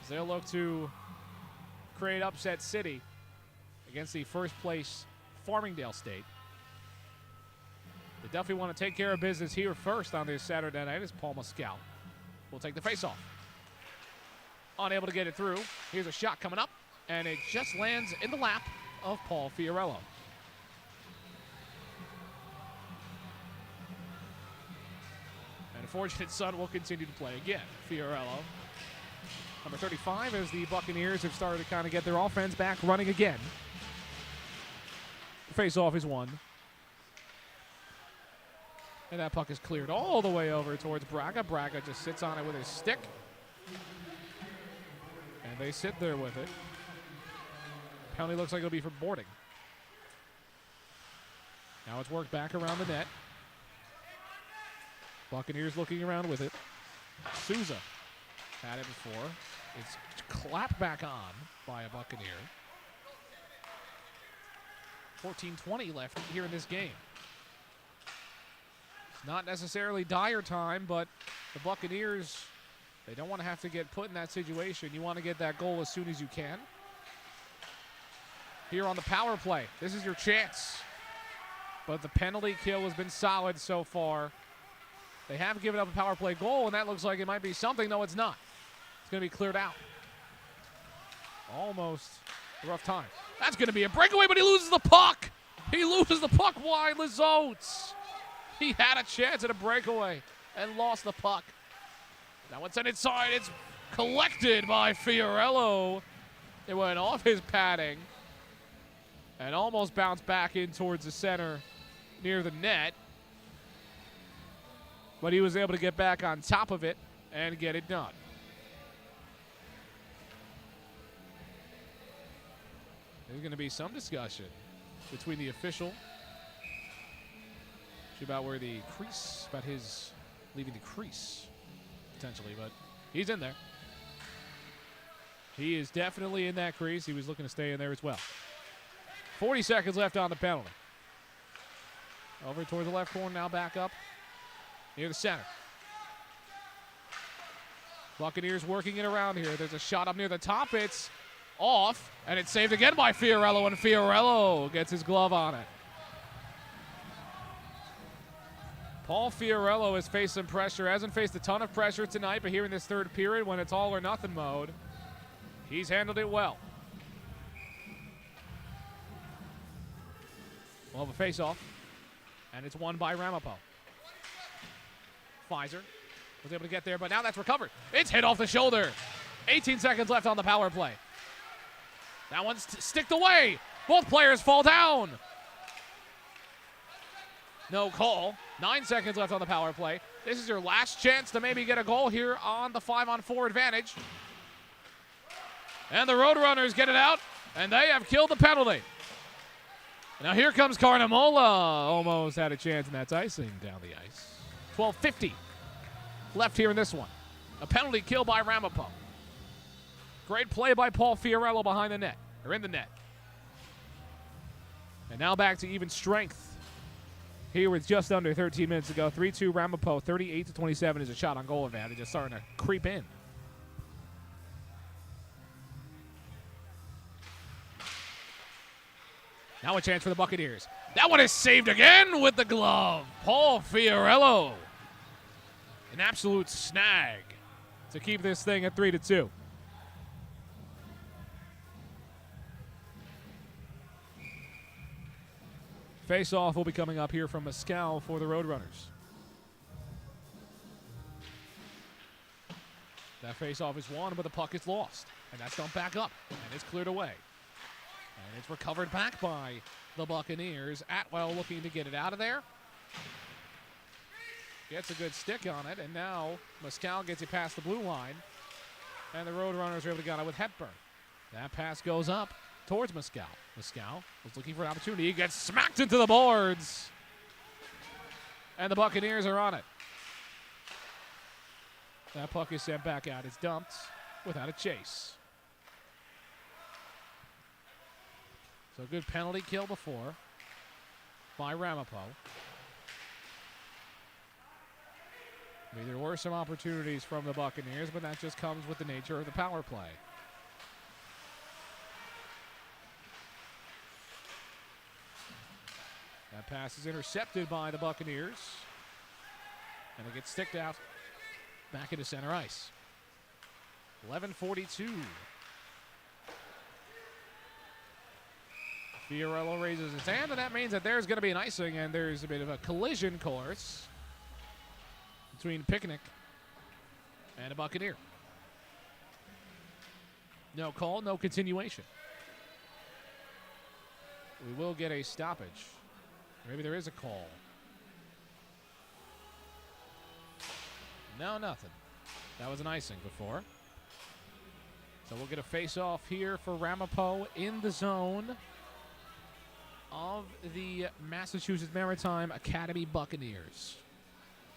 They'll look to create upset city against the first place Farmingdale State. They definitely want to take care of business here first on this Saturday night as Paul Mescal will take the face-off. Unable to get it through. Here's a shot coming up, and it just lands in the lap of Paul Fiorello. And Fortunate Son will continue to play again. Fiorello, number 35, as the Buccaneers have started to kind of get their offense back running again. The face-off is won. And that puck is cleared all the way over towards Braga. Braga just sits on it with his stick. And they sit there with it. Penalty looks like it'll be for boarding. Now it's worked back around the net. Buccaneers looking around with it. Souza had it before. It's clapped back on by a Buccaneer. 14:20 left here in this game. It's not necessarily dire time, but the Buccaneers, they don't want to have to get put in that situation. You want to get that goal as soon as you can. Here on the power play, this is your chance. But the penalty kill has been solid so far. They have given up a power play goal, and that looks like it might be something. No, it's not. It's going to be cleared out. Almost a rough time. That's going to be a breakaway, but he loses the puck. He loses the puck wide. Lizotes. He had a chance at a breakaway and lost the puck. Now it's sent inside. It's collected by Fiorello. It went off his padding and almost bounced back in towards the center near the net. But he was able to get back on top of it and get it done. There's going to be some discussion between the official about where the crease, about his leaving the crease, potentially, but he's in there. He is definitely in that crease. He was looking to stay in there as well. 40 seconds left on the penalty. Over towards the left corner, now back up near the center. Buccaneers working it around here. There's a shot up near the top. It's off, and it's saved again by Fiorello, and Fiorello gets his glove on it. Paul Fiorello has faced some pressure. Hasn't faced a ton of pressure tonight, but here in this third period, when it's all or nothing mode, he's handled it well. We'll have a face-off, and it's won by Ramapo. Pfizer was able to get there, but now that's recovered. It's hit off the shoulder. 18 seconds left on the power play. That one's sticked away. Both players fall down. No call. 9 seconds left on the power play. This is your last chance to maybe get a goal here on the 5-on-4 advantage. And the Roadrunners get it out, and they have killed the penalty. Now here comes Carnamola. Almost had a chance, and that's icing down the ice. 12:50 left here in this one. A penalty kill by Ramapo. Great play by Paul Fiorello behind the net, or in the net. And now back to even strength. Here with just under 13 minutes to go. 3-2 Ramapo, 38-27 is a shot on goal advantage. Just starting to creep in. Now a chance for the Buccaneers. That one is saved again with the glove. Paul Fiorello. An absolute snag to keep this thing at 3-2. Face-off will be coming up here from Mescal for the Roadrunners. That face-off is won, but the puck is lost. And that's dumped back up, and it's cleared away. And it's recovered back by the Buccaneers. Atwell looking to get it out of there. Gets a good stick on it, and now Mescal gets it past the blue line. And the Roadrunners are able to get it with Hepburn. That pass goes up towards Mescal. Mescal was looking for an opportunity. He gets smacked into the boards. And the Buccaneers are on it. That puck is sent back out. It's dumped without a chase. So good penalty kill before by Ramapo. I mean, there were some opportunities from the Buccaneers, but that just comes with the nature of the power play. That pass is intercepted by the Buccaneers. And it gets sticked out back into center ice. 11:42. Fiorello raises his hand, and that means that there's going to be an icing, and there's a bit of a collision course between Picnic and a Buccaneer. No call, no continuation. We will get a stoppage. Maybe there is a call. No, nothing. That was an icing before. So we'll get a face-off here for Ramapo in the zone of the Massachusetts Maritime Academy Buccaneers.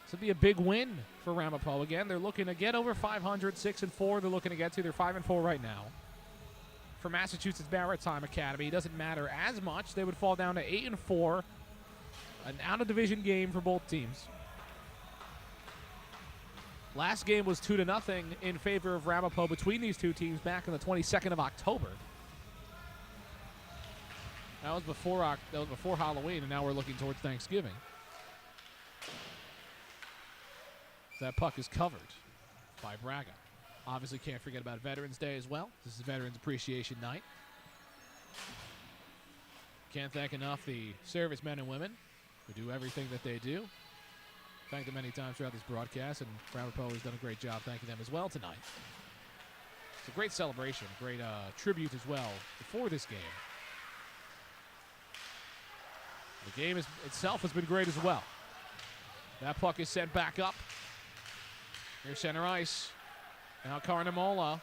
This will be a big win for Ramapo again. They're looking to get over 500, 6-4. They're looking to get to. They're 5-4 right now. For Massachusetts Maritime Academy, it doesn't matter as much. They would fall down to 8-4. An out-of-division game for both teams. Last game was 2-0 in favor of Ramapo between these two teams back on the 22nd of October. That was before Halloween, and now we're looking towards Thanksgiving. That puck is covered by Braga. Obviously can't forget about Veterans Day as well. This is Veterans Appreciation Night. Can't thank enough the servicemen and women who do everything that they do. Thank them many times throughout this broadcast, and Ramapo has done a great job thanking them as well tonight. It's a great celebration, a great tribute as well before this game. The game itself has been great as well. That puck is sent back up. Here's center ice. Now Carnamola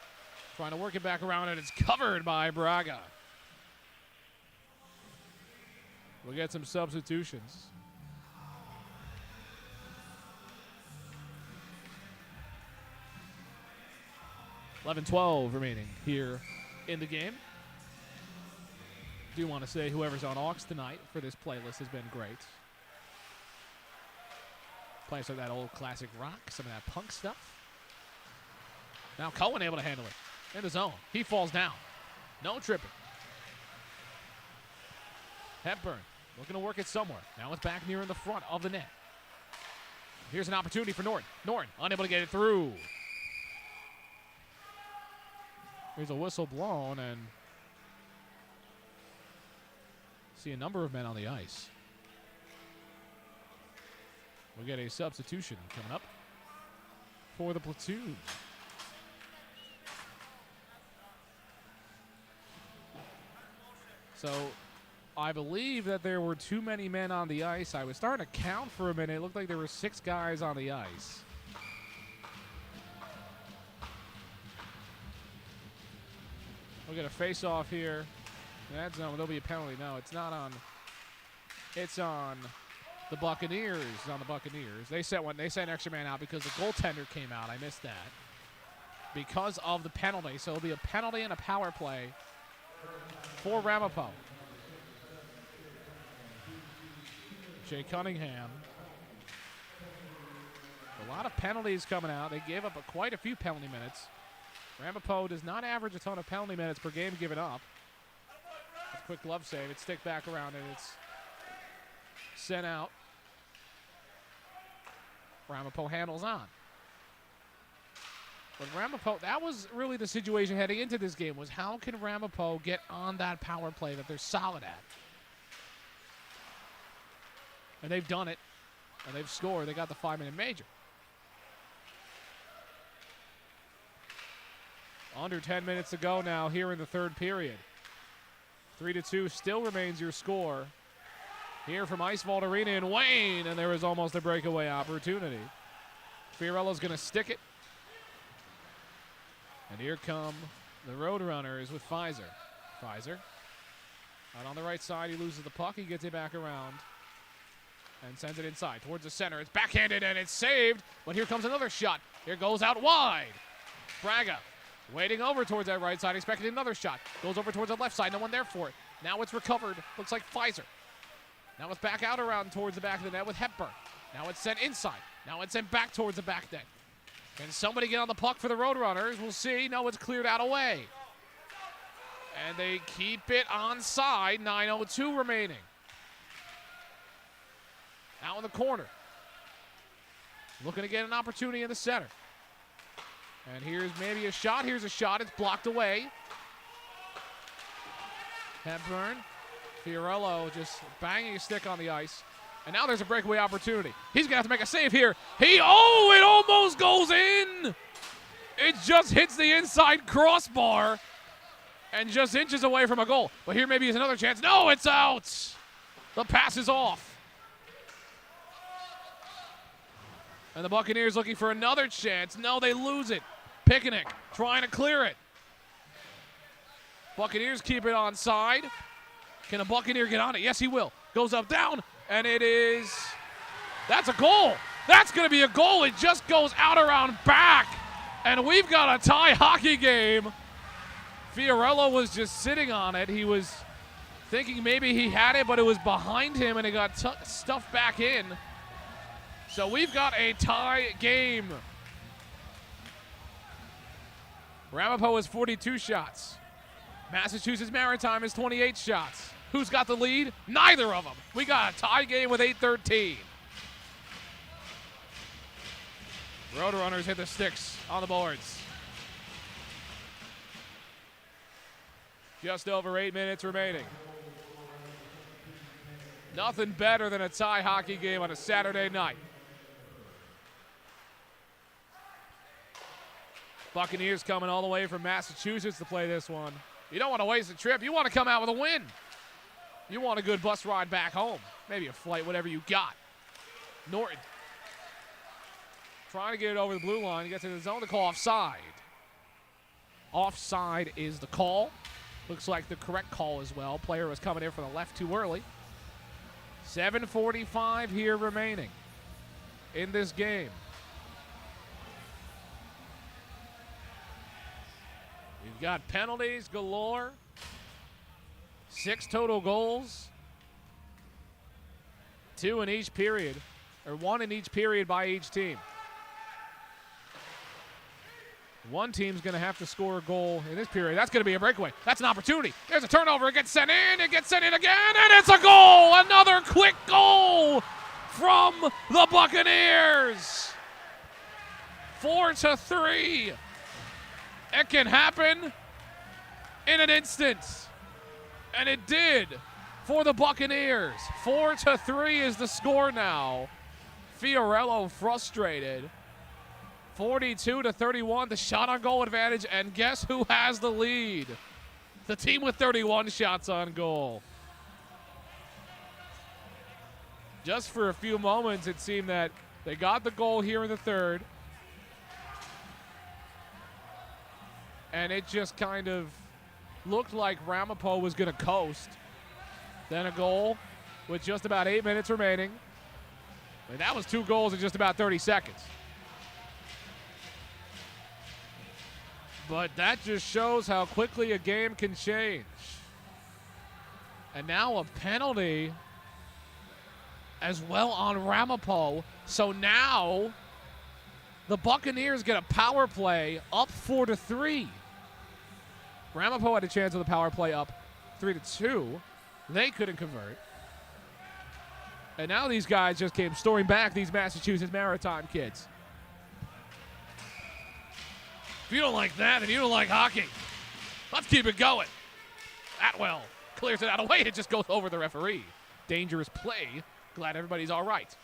trying to work it back around, and it's covered by Braga. We'll get some substitutions. $11-12 remaining here in the game. Do want to say whoever's on aux tonight for this playlist has been great. Playing some of that old classic rock, some of that punk stuff. Now Cohen able to handle it in the zone. He falls down. No tripping. Hepburn looking to work it somewhere. Now it's back near in the front of the net. Here's an opportunity for Norton. Norton unable to get it through. There's a whistle blown, and see a number of men on the ice. We'll get a substitution coming up for the platoon. So I believe that there were too many men on the ice. I was starting to count for a minute. It looked like there were 6 guys on the ice. We'll get a face-off here. In that zone, there'll be a penalty. No, it's not on. It's on the Buccaneers. It's on the Buccaneers. They sent an extra man out because the goaltender came out. I missed that. Because of the penalty. So it'll be a penalty and a power play for Ramapo. Jay Cunningham. A lot of penalties coming out. They gave up quite a few penalty minutes. Ramapo does not average a ton of penalty minutes per game given up. A quick glove save. It's stick back around, and it's sent out. Ramapo handles on. But Ramapo, that was really the situation heading into this game, was how can Ramapo get on that power play that they're solid at? And they've done it, and they've scored. They got the 5-minute major. Under 10 minutes to go now here in the third period. 3-2 still remains your score here from IceVault Arena in Wayne, and there was almost a breakaway opportunity. Fiorello's going to stick it. And here come the Roadrunners with Pfizer. Pfizer out on the right side. He loses the puck. He gets it back around and sends it inside towards the center. It's backhanded and it's saved, but here comes another shot. Here goes out wide. Braga waiting over towards that right side, expecting another shot. Goes over towards the left side, no one there for it. Now it's recovered, looks like Pfizer. Now it's back out around towards the back of the net with Hepburn. Now it's sent inside. Now it's sent back towards the back net. Can somebody get on the puck for the Roadrunners? We'll see. No, it's cleared out away. And they keep it onside, 9:02 remaining. Out in the corner. Looking to get an opportunity in the center. And here's maybe a shot. Here's a shot. It's blocked away. Hepburn. Fiorello just banging his stick on the ice. And now there's a breakaway opportunity. He's going to have to make a save here. It almost goes in. It just hits the inside crossbar and just inches away from a goal. But here maybe is another chance. No, it's out. The pass is off. And the Buccaneers looking for another chance. No, they lose it. Picnic trying to clear it. Buccaneers keep it onside. Can a Buccaneer get on it? Yes, he will. Goes up, down, and that's a goal. That's going to be a goal. It just goes out around back, and we've got a tie hockey game. Fiorello was just sitting on it. He was thinking maybe he had it, but it was behind him, and it got stuffed back in. So we've got a tie game. Ramapo has 42 shots. Massachusetts Maritime has 28 shots. Who's got the lead? Neither of them. We got a tie game with 8:13. Roadrunners hit the sticks on the boards. Just over 8 minutes remaining. Nothing better than a tie hockey game on a Saturday night. Buccaneers coming all the way from Massachusetts to play this one. You don't want to waste a trip. You want to come out with a win. You want a good bus ride back home. Maybe a flight, whatever you got. Norton trying to get it over the blue line. He gets in the zone to call offside. Offside is the call. Looks like the correct call as well. Player was coming in from the left too early. 7:45 here remaining in this game. We've got penalties galore. 6 total goals. 2 in each period, or 1 in each period by each team. One team's going to have to score a goal in this period. That's going to be a breakaway. That's an opportunity. There's a turnover. It gets sent in. It gets sent in again, and it's a goal. Another quick goal from the Buccaneers. 4-3. It can happen in an instant. And it did for the Buccaneers. 4-3 is the score now. Fiorello frustrated. 42-31, the shot on goal advantage. And guess who has the lead? The team with 31 shots on goal. Just for a few moments, it seemed that they got the goal here in the third. And it just kind of looked like Ramapo was going to coast. Then a goal with just about 8 minutes remaining. And that was 2 goals in just about 30 seconds. But that just shows how quickly a game can change. And now a penalty as well on Ramapo. So now the Buccaneers get a power play up 4-3. Ramapo had a chance with a power play up 3-2. They couldn't convert. And now these guys just came storming back, these Massachusetts Maritime kids. If you don't like that, then you don't like hockey. Let's keep it going. Atwell clears it out of the way. It just goes over the referee. Dangerous play. Glad everybody's all right.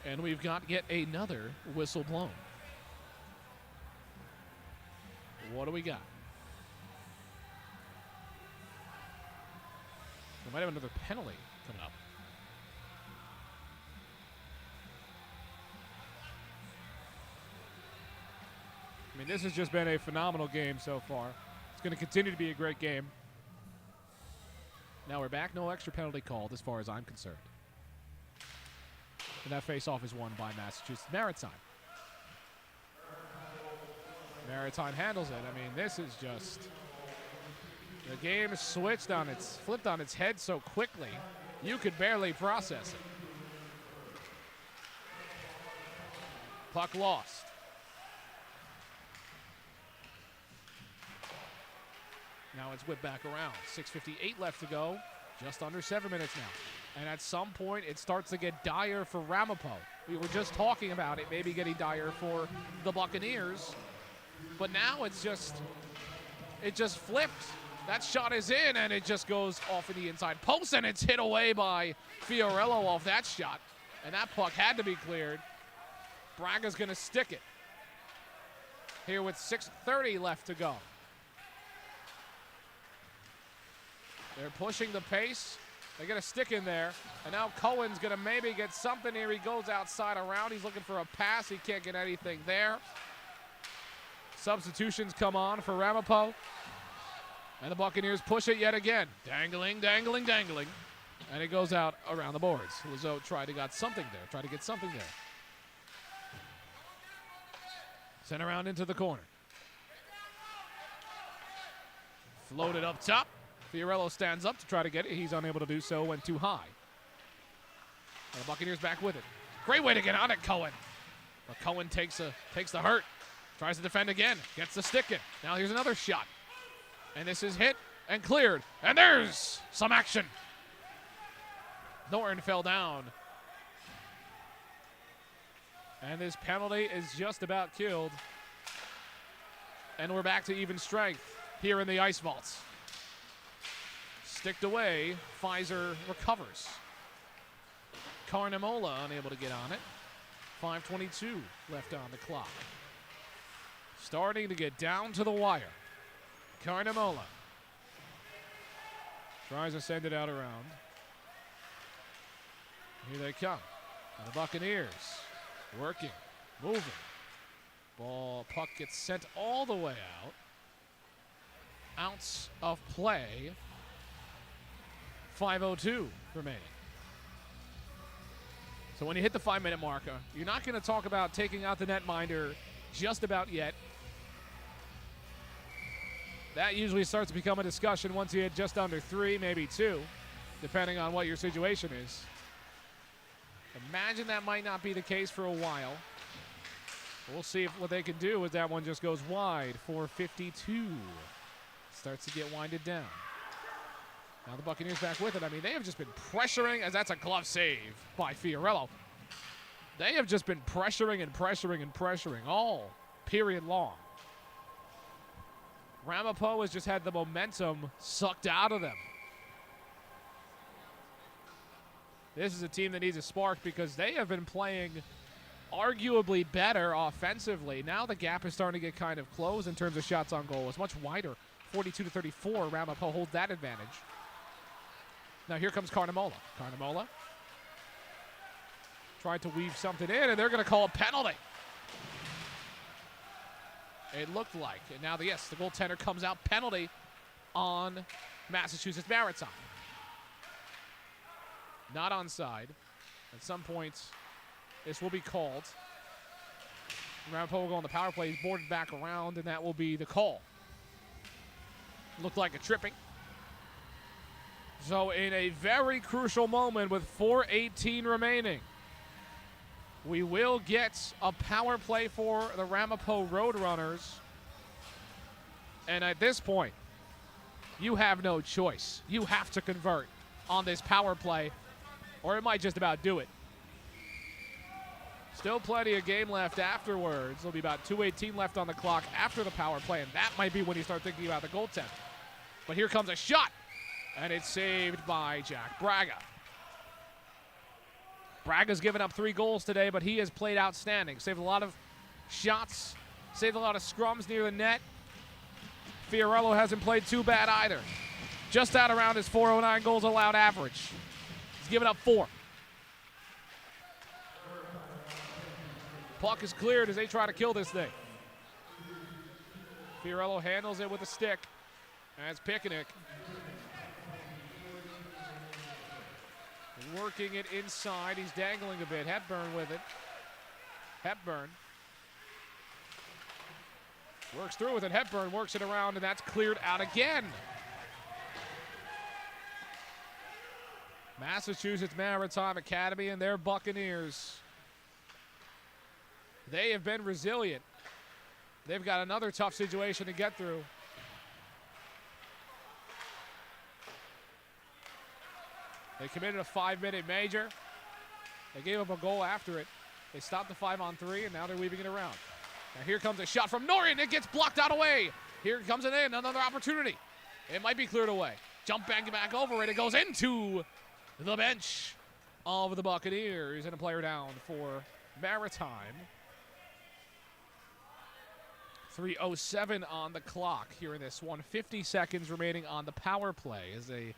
And we've got yet another whistle blown. What do we got? We might have another penalty coming up. I mean, this has just been a phenomenal game so far. It's going to continue to be a great game. Now we're back. No extra penalty called as far as I'm concerned. And that face-off is won by Massachusetts Maritime. Maritime handles it. I mean, this is just... The game is flipped on its head so quickly, you could barely process it. Puck lost. Now it's whipped back around. 6:58 left to go. Just under 7 minutes now. And at some point, it starts to get dire for Ramapo. We were just talking about it maybe getting dire for the Buccaneers. But now it just flipped. That shot is in, and it just goes off of the inside post, and it's hit away by Fiorello off that shot. And that puck had to be cleared. Braga's going to stick it here with 6:30 left to go. They're pushing the pace. They get a stick in there. And now Cohen's going to maybe get something here. He goes outside around. He's looking for a pass. He can't get anything there. Substitutions come on for Ramapo. And the Buccaneers push it yet again. Dangling, dangling, dangling. And it goes out around the boards. Lazo tried to get something there. Sent around into the corner. Floated up top. Fiorello stands up to try to get it. He's unable to do so, went too high. And the Buccaneers back with it. Great way to get on it, Cohen. But Cohen takes the hurt. Tries to defend again. Gets the stick in. Now here's another shot. And this is hit and cleared. And there's some action. Norton fell down. And this penalty is just about killed. And we're back to even strength here in the Ice Vaults. Sticked away. Pfizer recovers. Carnamola unable to get on it. 5:22 left on the clock. Starting to get down to the wire. Carnamola tries to send it out around. Here they come. And the Buccaneers working, moving. Puck gets sent all the way out. Ounce of play. 5:02 remaining. So when you hit the 5-minute marker, you're not going to talk about taking out the netminder just about yet. That usually starts to become a discussion once you hit just under 3, maybe 2, depending on what your situation is. Imagine that might not be the case for a while. We'll see what they can do as that one just goes wide. 4:52. Starts to get winded down. Now the Buccaneers back with it. I mean, they have just been pressuring, as that's a glove save by Fiorello. They have just been pressuring and pressuring and pressuring all period long. Ramapo has just had the momentum sucked out of them. This is a team that needs a spark because they have been playing arguably better offensively. Now the gap is starting to get kind of close in terms of shots on goal. It's much wider. 42-34. Ramapo holds that advantage. Now here comes Carnamola. Carnamola tried to weave something in, and they're going to call a penalty. It looked like. And now, the goaltender comes out. Penalty on Massachusetts Maritime. Not onside. At some point, this will be called. Ramapo will go on the power play. He's boarded back around, and that will be the call. Looked like a tripping. So in a very crucial moment with 4:18 remaining, we will get a power play for the Ramapo Roadrunners. And at this point, you have no choice. You have to convert on this power play, or it might just about do it. Still plenty of game left afterwards. There'll be about 2:18 left on the clock after the power play, and that might be when you start thinking about the goaltender. But here comes a shot, and it's saved by Jack Braga. Braga's given up 3 goals today, but he has played outstanding. Saved a lot of shots, saved a lot of scrums near the net. Fiorello hasn't played too bad either. Just out around his .409 goals allowed average. He's given up 4. Puck is cleared as they try to kill this thing. Fiorello handles it with a stick. As Picnic Working it inside. He's dangling a bit. Hepburn with it. Hepburn. Works through with it. Hepburn works it around, and that's cleared out again. Massachusetts Maritime Academy and their Buccaneers. They have been resilient. They've got another tough situation to get through. They committed a 5-minute major. They gave up a goal after it. They stopped the 5-on-3, and now they're weaving it around. Now here comes a shot from Norian. It gets blocked out away. Here comes it in. Another opportunity. It might be cleared away. Jump back over it. It goes into the bench of the Buccaneers, and a player down for Maritime. 3:07 on the clock here in this one. 50 seconds remaining on the power play as a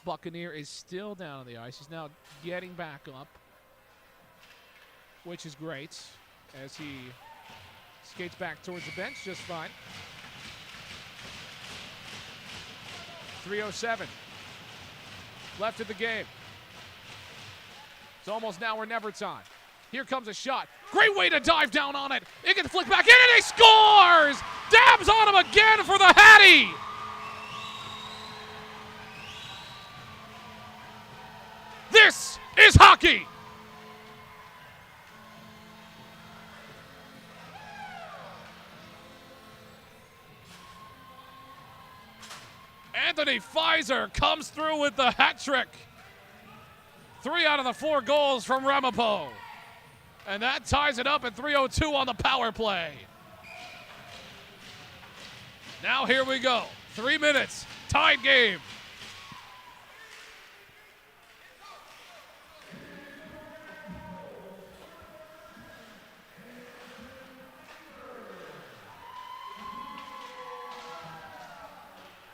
Buccaneer is still down on the ice. He's now getting back up, which is great as he skates back towards the bench just fine. 3:07 left in the game. It's almost now or never time. Here comes a shot. Great way to dive down on it. It gets flicked back in, and he scores! Dabs on him again for the Hattie! This is hockey! Anthony Pfizer comes through with the hat trick. 3 out of the 4 goals from Ramapo. And that ties it up at 3:02 on the power play. Now here we go. 3 minutes, tied game.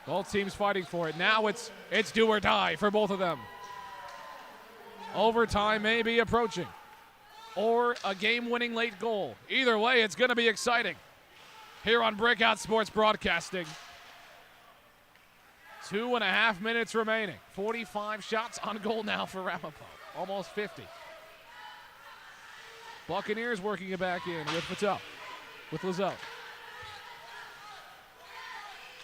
Both teams fighting for it. Now it's do or die for both of them. Overtime may be approaching, or a game-winning late goal. Either way, it's going to be exciting here on Breakout Sports Broadcasting. 2.5 minutes remaining. 45 shots on goal now for Ramapo. Almost 50. Buccaneers working it back in with Patel, with Lazzell.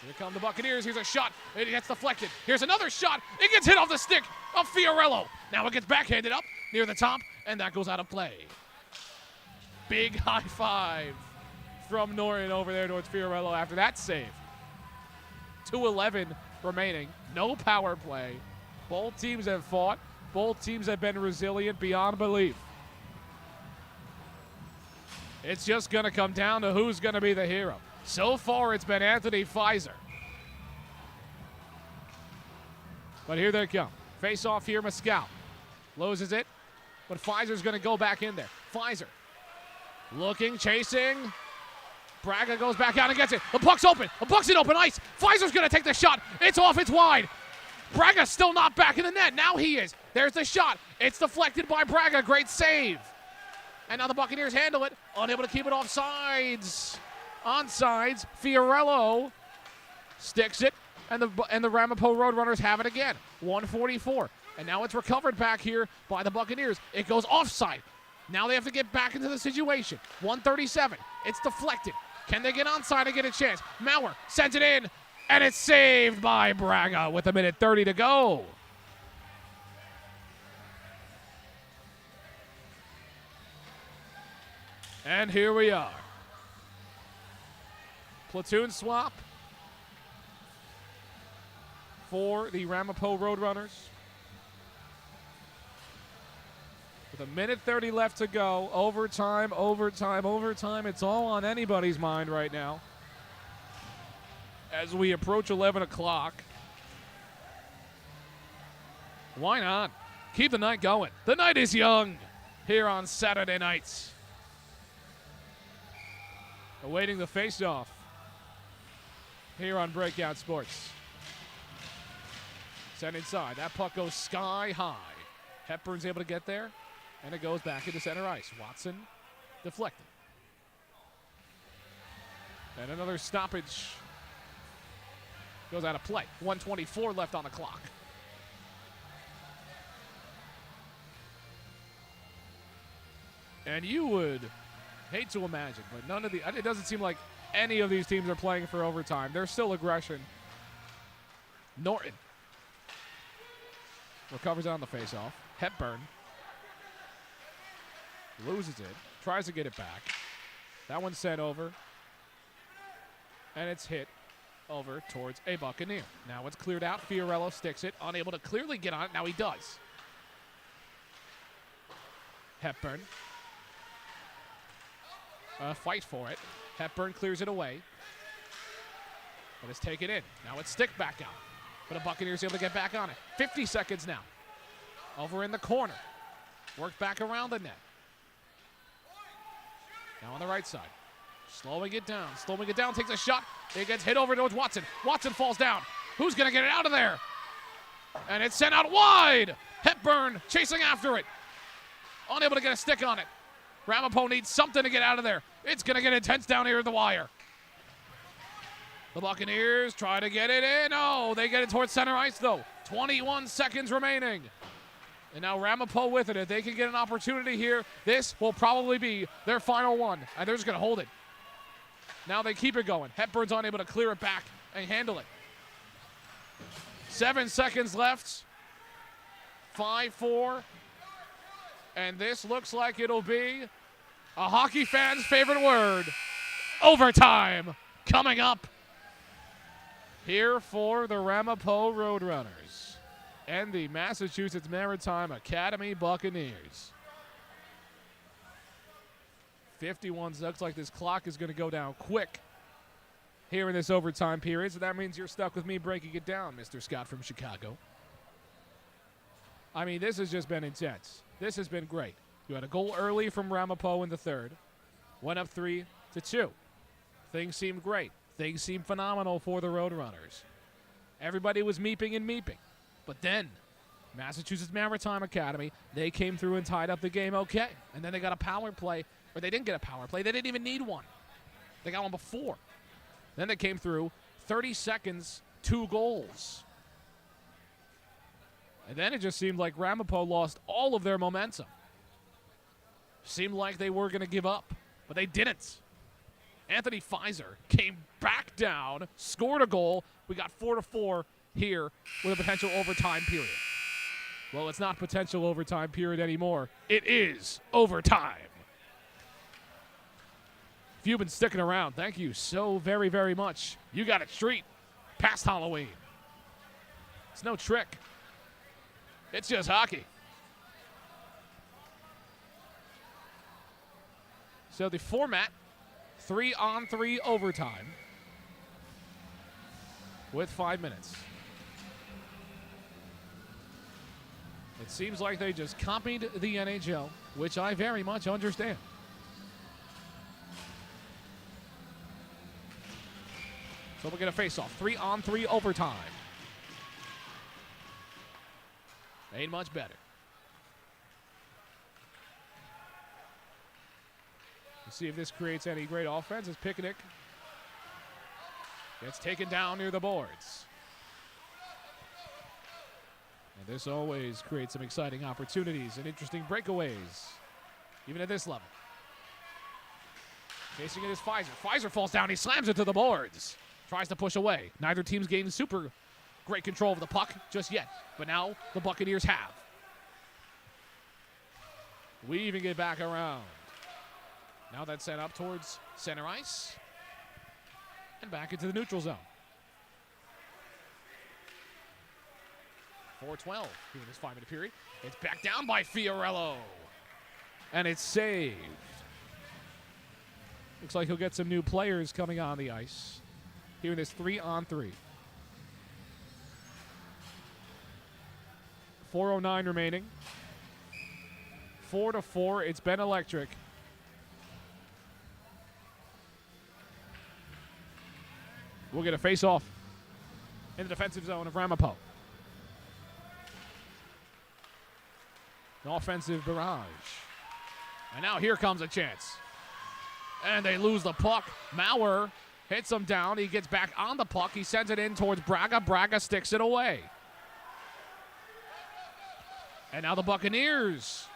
Here come the Buccaneers. Here's a shot. It gets deflected. Here's another shot. It gets hit off the stick of Fiorello. Now it gets backhanded up near the top, and that goes out of play. Big high five from Norian over there towards Fiorello after that save. 2:11 remaining. No power play. Both teams have fought. Both teams have been resilient beyond belief. It's just going to come down to who's going to be the hero. So far, it's been Anthony Pfizer. But here they come. Face off here, Mescal. Loses it, but Pfizer's going to go back in there. Pfizer looking, chasing. Braga goes back out and gets it. The puck's open. The puck's in open ice. Pfizer's going to take the shot. It's off. It's wide. Braga's still not back in the net. Now he is. There's the shot. It's deflected by Braga. Great save. And now the Buccaneers handle it. Unable to keep it off sides. Onsides, Fiorello sticks it, and the Ramapo Roadrunners have it again. 1:44, and now it's recovered back here by the Buccaneers. It goes offside. Now they have to get back into the situation. 1:37, it's deflected. Can they get onside and get a chance? Maurer sends it in, and it's saved by Braga with 1:30 to go. And here we are. Platoon swap for the Ramapo Roadrunners. With 1:30 left to go. Overtime. It's all on anybody's mind right now as we approach 11 o'clock. Why not? Keep the night going. The night is young here on Saturday nights. Awaiting the face-off here on Breakout Sports. Sent inside. That puck goes sky high. Hepburn's able to get there, and it goes back into center ice. Watson deflected. And another stoppage goes out of play. 1:24 left on the clock. And you would hate to imagine, but it doesn't seem like any of these teams are playing for overtime. There's still aggression. Norton recovers on the faceoff. Hepburn loses it, tries to get it back. That one's sent over, and it's hit over towards a Buccaneer. Now it's cleared out. Fiorello sticks it, unable to clearly get on it. Now he does. Hepburn. Fight for it. Hepburn clears it away, but it's taken in. Now it's stick back out, but the Buccaneers able to get back on it. 50 seconds now. Over in the corner. Work back around the net. Now on the right side. Slowing it down. Takes a shot. It gets hit over towards Watson. Watson falls down. Who's going to get it out of there? And it's sent out wide. Hepburn chasing after it. Unable to get a stick on it. Ramapo needs something to get out of there. It's going to get intense down here at the wire. The Buccaneers try to get it in. Oh, they get it towards center ice, though. 21 seconds remaining. And now Ramapo with it. If they can get an opportunity here, this will probably be their final one. And they're just going to hold it. Now they keep it going. Hepburn's unable to clear it back and handle it. 7 seconds left. 5-4. And this looks like it'll be a hockey fan's favorite word, overtime, coming up here for the Ramapo Roadrunners and the Massachusetts Maritime Academy Buccaneers. 51 looks like this clock is going to go down quick here in this overtime period, so that means you're stuck with me breaking it down, Mr. Scott from Chicago. I mean, this has just been intense. This has been great. You had a goal early from Ramapo in the third. Went up 3-2. Things seemed great. Things seemed phenomenal for the Roadrunners. Everybody was meeping and meeping. But then, Massachusetts Maritime Academy, they came through and tied up the game okay. And then they got a power play, or they didn't get a power play. They didn't even need one. They got one before. Then they came through, 30 seconds, 2 goals. And then it just seemed like Ramapo lost all of their momentum. Seemed like they were going to give up, but they didn't. Anthony Pfizer came back down, scored a goal. We got 4-4 here with a potential overtime period. Well, it's not potential overtime period anymore. It is overtime. If you've been sticking around, thank you so very, very much. You got a treat past Halloween. It's no trick. It's just hockey. So the format, 3-on-3 overtime with 5 minutes. It seems like they just copied the NHL, which I very much understand. So we'll get a face-off. 3-on-3 overtime. Ain't much better. Let's see if this creates any great offense as Picnic gets taken down near the boards. And this always creates some exciting opportunities and interesting breakaways, even at this level. Chasing it is Pfizer. Pfizer falls down. He slams it to the boards. Tries to push away. Neither team's gained super great control of the puck just yet, but now the Buccaneers have. We even get back around. Now that's sent up towards center ice and back into the neutral zone. 4:12 here in this 5-minute period. It's back down by Fiorello, and it's saved. Looks like he'll get some new players coming on the ice here in this 3-on-3. 4:09 remaining. 4-4. It's been electric. We'll get a face-off in the defensive zone of Ramapo. An offensive barrage. And now here comes a chance. And they lose the puck. Maurer hits him down. He gets back on the puck. He sends it in towards Braga. Braga sticks it away. And now the Buccaneers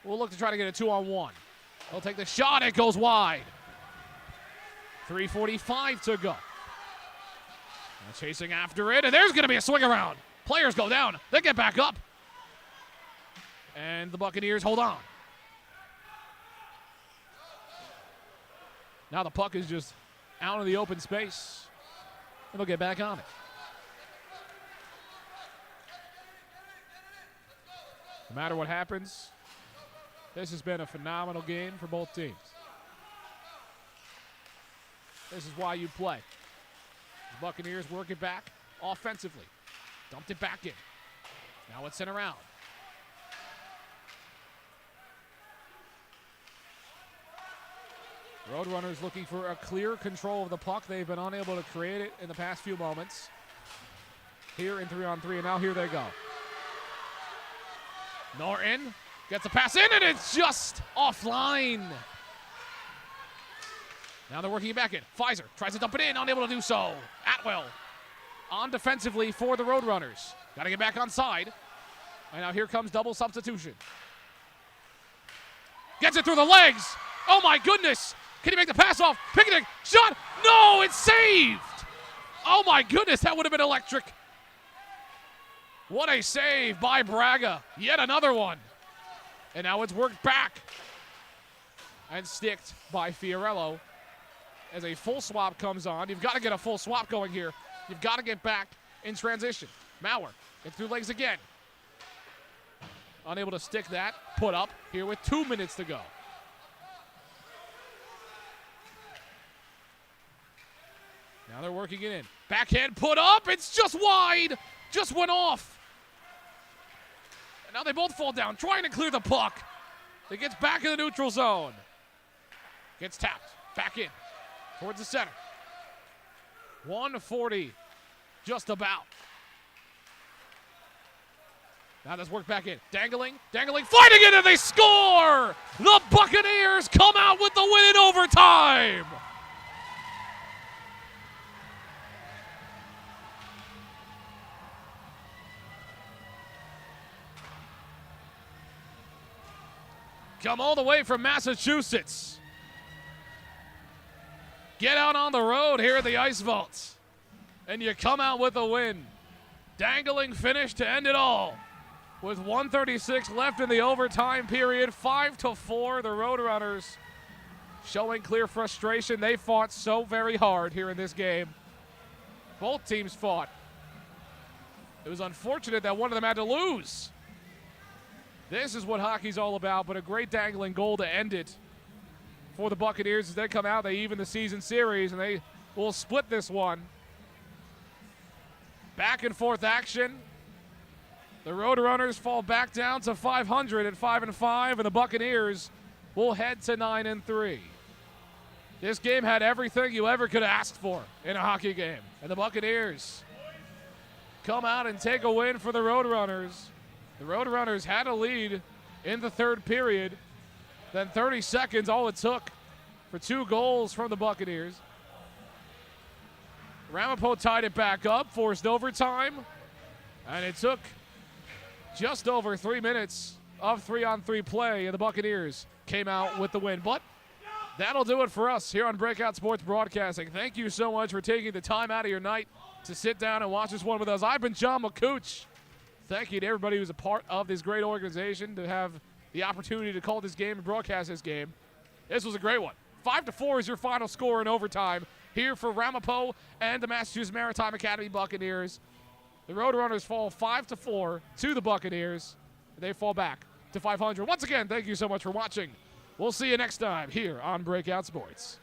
will look to try to get a 2-on-1. He'll take the shot. It goes wide. 3:45 to go. Now chasing after it, and there's going to be a swing around. Players go down. They get back up. And the Buccaneers hold on. Now the puck is just out in the open space. And they'll get back on it. No matter what happens, this has been a phenomenal game for both teams. This is why you play. The Buccaneers work it back offensively. Dumped it back in. Now it's sent around. Roadrunners looking for a clear control of the puck. They've been unable to create it in the past few moments. Here in 3-on-3, and now here they go. Norton gets a pass in, and it's just offline. Now they're working it back in. Pfizer tries to dump it in, unable to do so. Atwell on defensively for the Roadrunners. Got to get back on side. And now here comes double substitution. Gets it through the legs. Oh my goodness. Can he make the pass off? Picketing. Shot. No, it's saved. Oh my goodness, that would have been electric. What a save by Braga. Yet another one. And now it's worked back. And sticked by Fiorello. As a full swap comes on. You've got to get a full swap going here. You've got to get back in transition. Mauer gets through legs again. Unable to stick that. Put up here with 2 minutes to go. Now they're working it in. Backhand put up. It's just wide. Just went off. And now they both fall down, trying to clear the puck. It gets back in the neutral zone. Gets tapped. Back in. Towards the center. 140. Just about. Now that's worked back in. Dangling, fighting it, and they score! The Buccaneers come out with the win in overtime! Come all the way from Massachusetts. Get out on the road here at the IceVault, and you come out with a win. Dangling finish to end it all. With 1:36 left in the overtime period, 5-4, the Roadrunners showing clear frustration. They fought so very hard here in this game. Both teams fought. It was unfortunate that one of them had to lose. This is what hockey's all about, but a great dangling goal to end it for the Buccaneers. As they come out, they even the season series, and they will split this one. Back and forth action. The Roadrunners fall back down to 500 at 5-5, and the Buccaneers will head to 9-3. This game had everything you ever could have asked for in a hockey game, and the Buccaneers come out and take a win for the Roadrunners. The Roadrunners had a lead in the third period. Then 30 seconds, all it took for 2 goals from the Buccaneers. Ramapo tied it back up, forced overtime, and it took just over 3 minutes of 3-on-3 play, and the Buccaneers came out with the win. But that'll do it for us here on Breakout Sports Broadcasting. Thank you so much for taking the time out of your night to sit down and watch this one with us. I've been John McCooch. Thank you to everybody who's a part of this great organization to have the opportunity to call this game and broadcast this game. This was a great one. 5-4 is your final score in overtime here for Ramapo and the Massachusetts Maritime Academy Buccaneers. The Roadrunners fall 5-4 to the Buccaneers. They fall back to 500. Once again, thank you so much for watching. We'll see you next time here on Breakout Sports.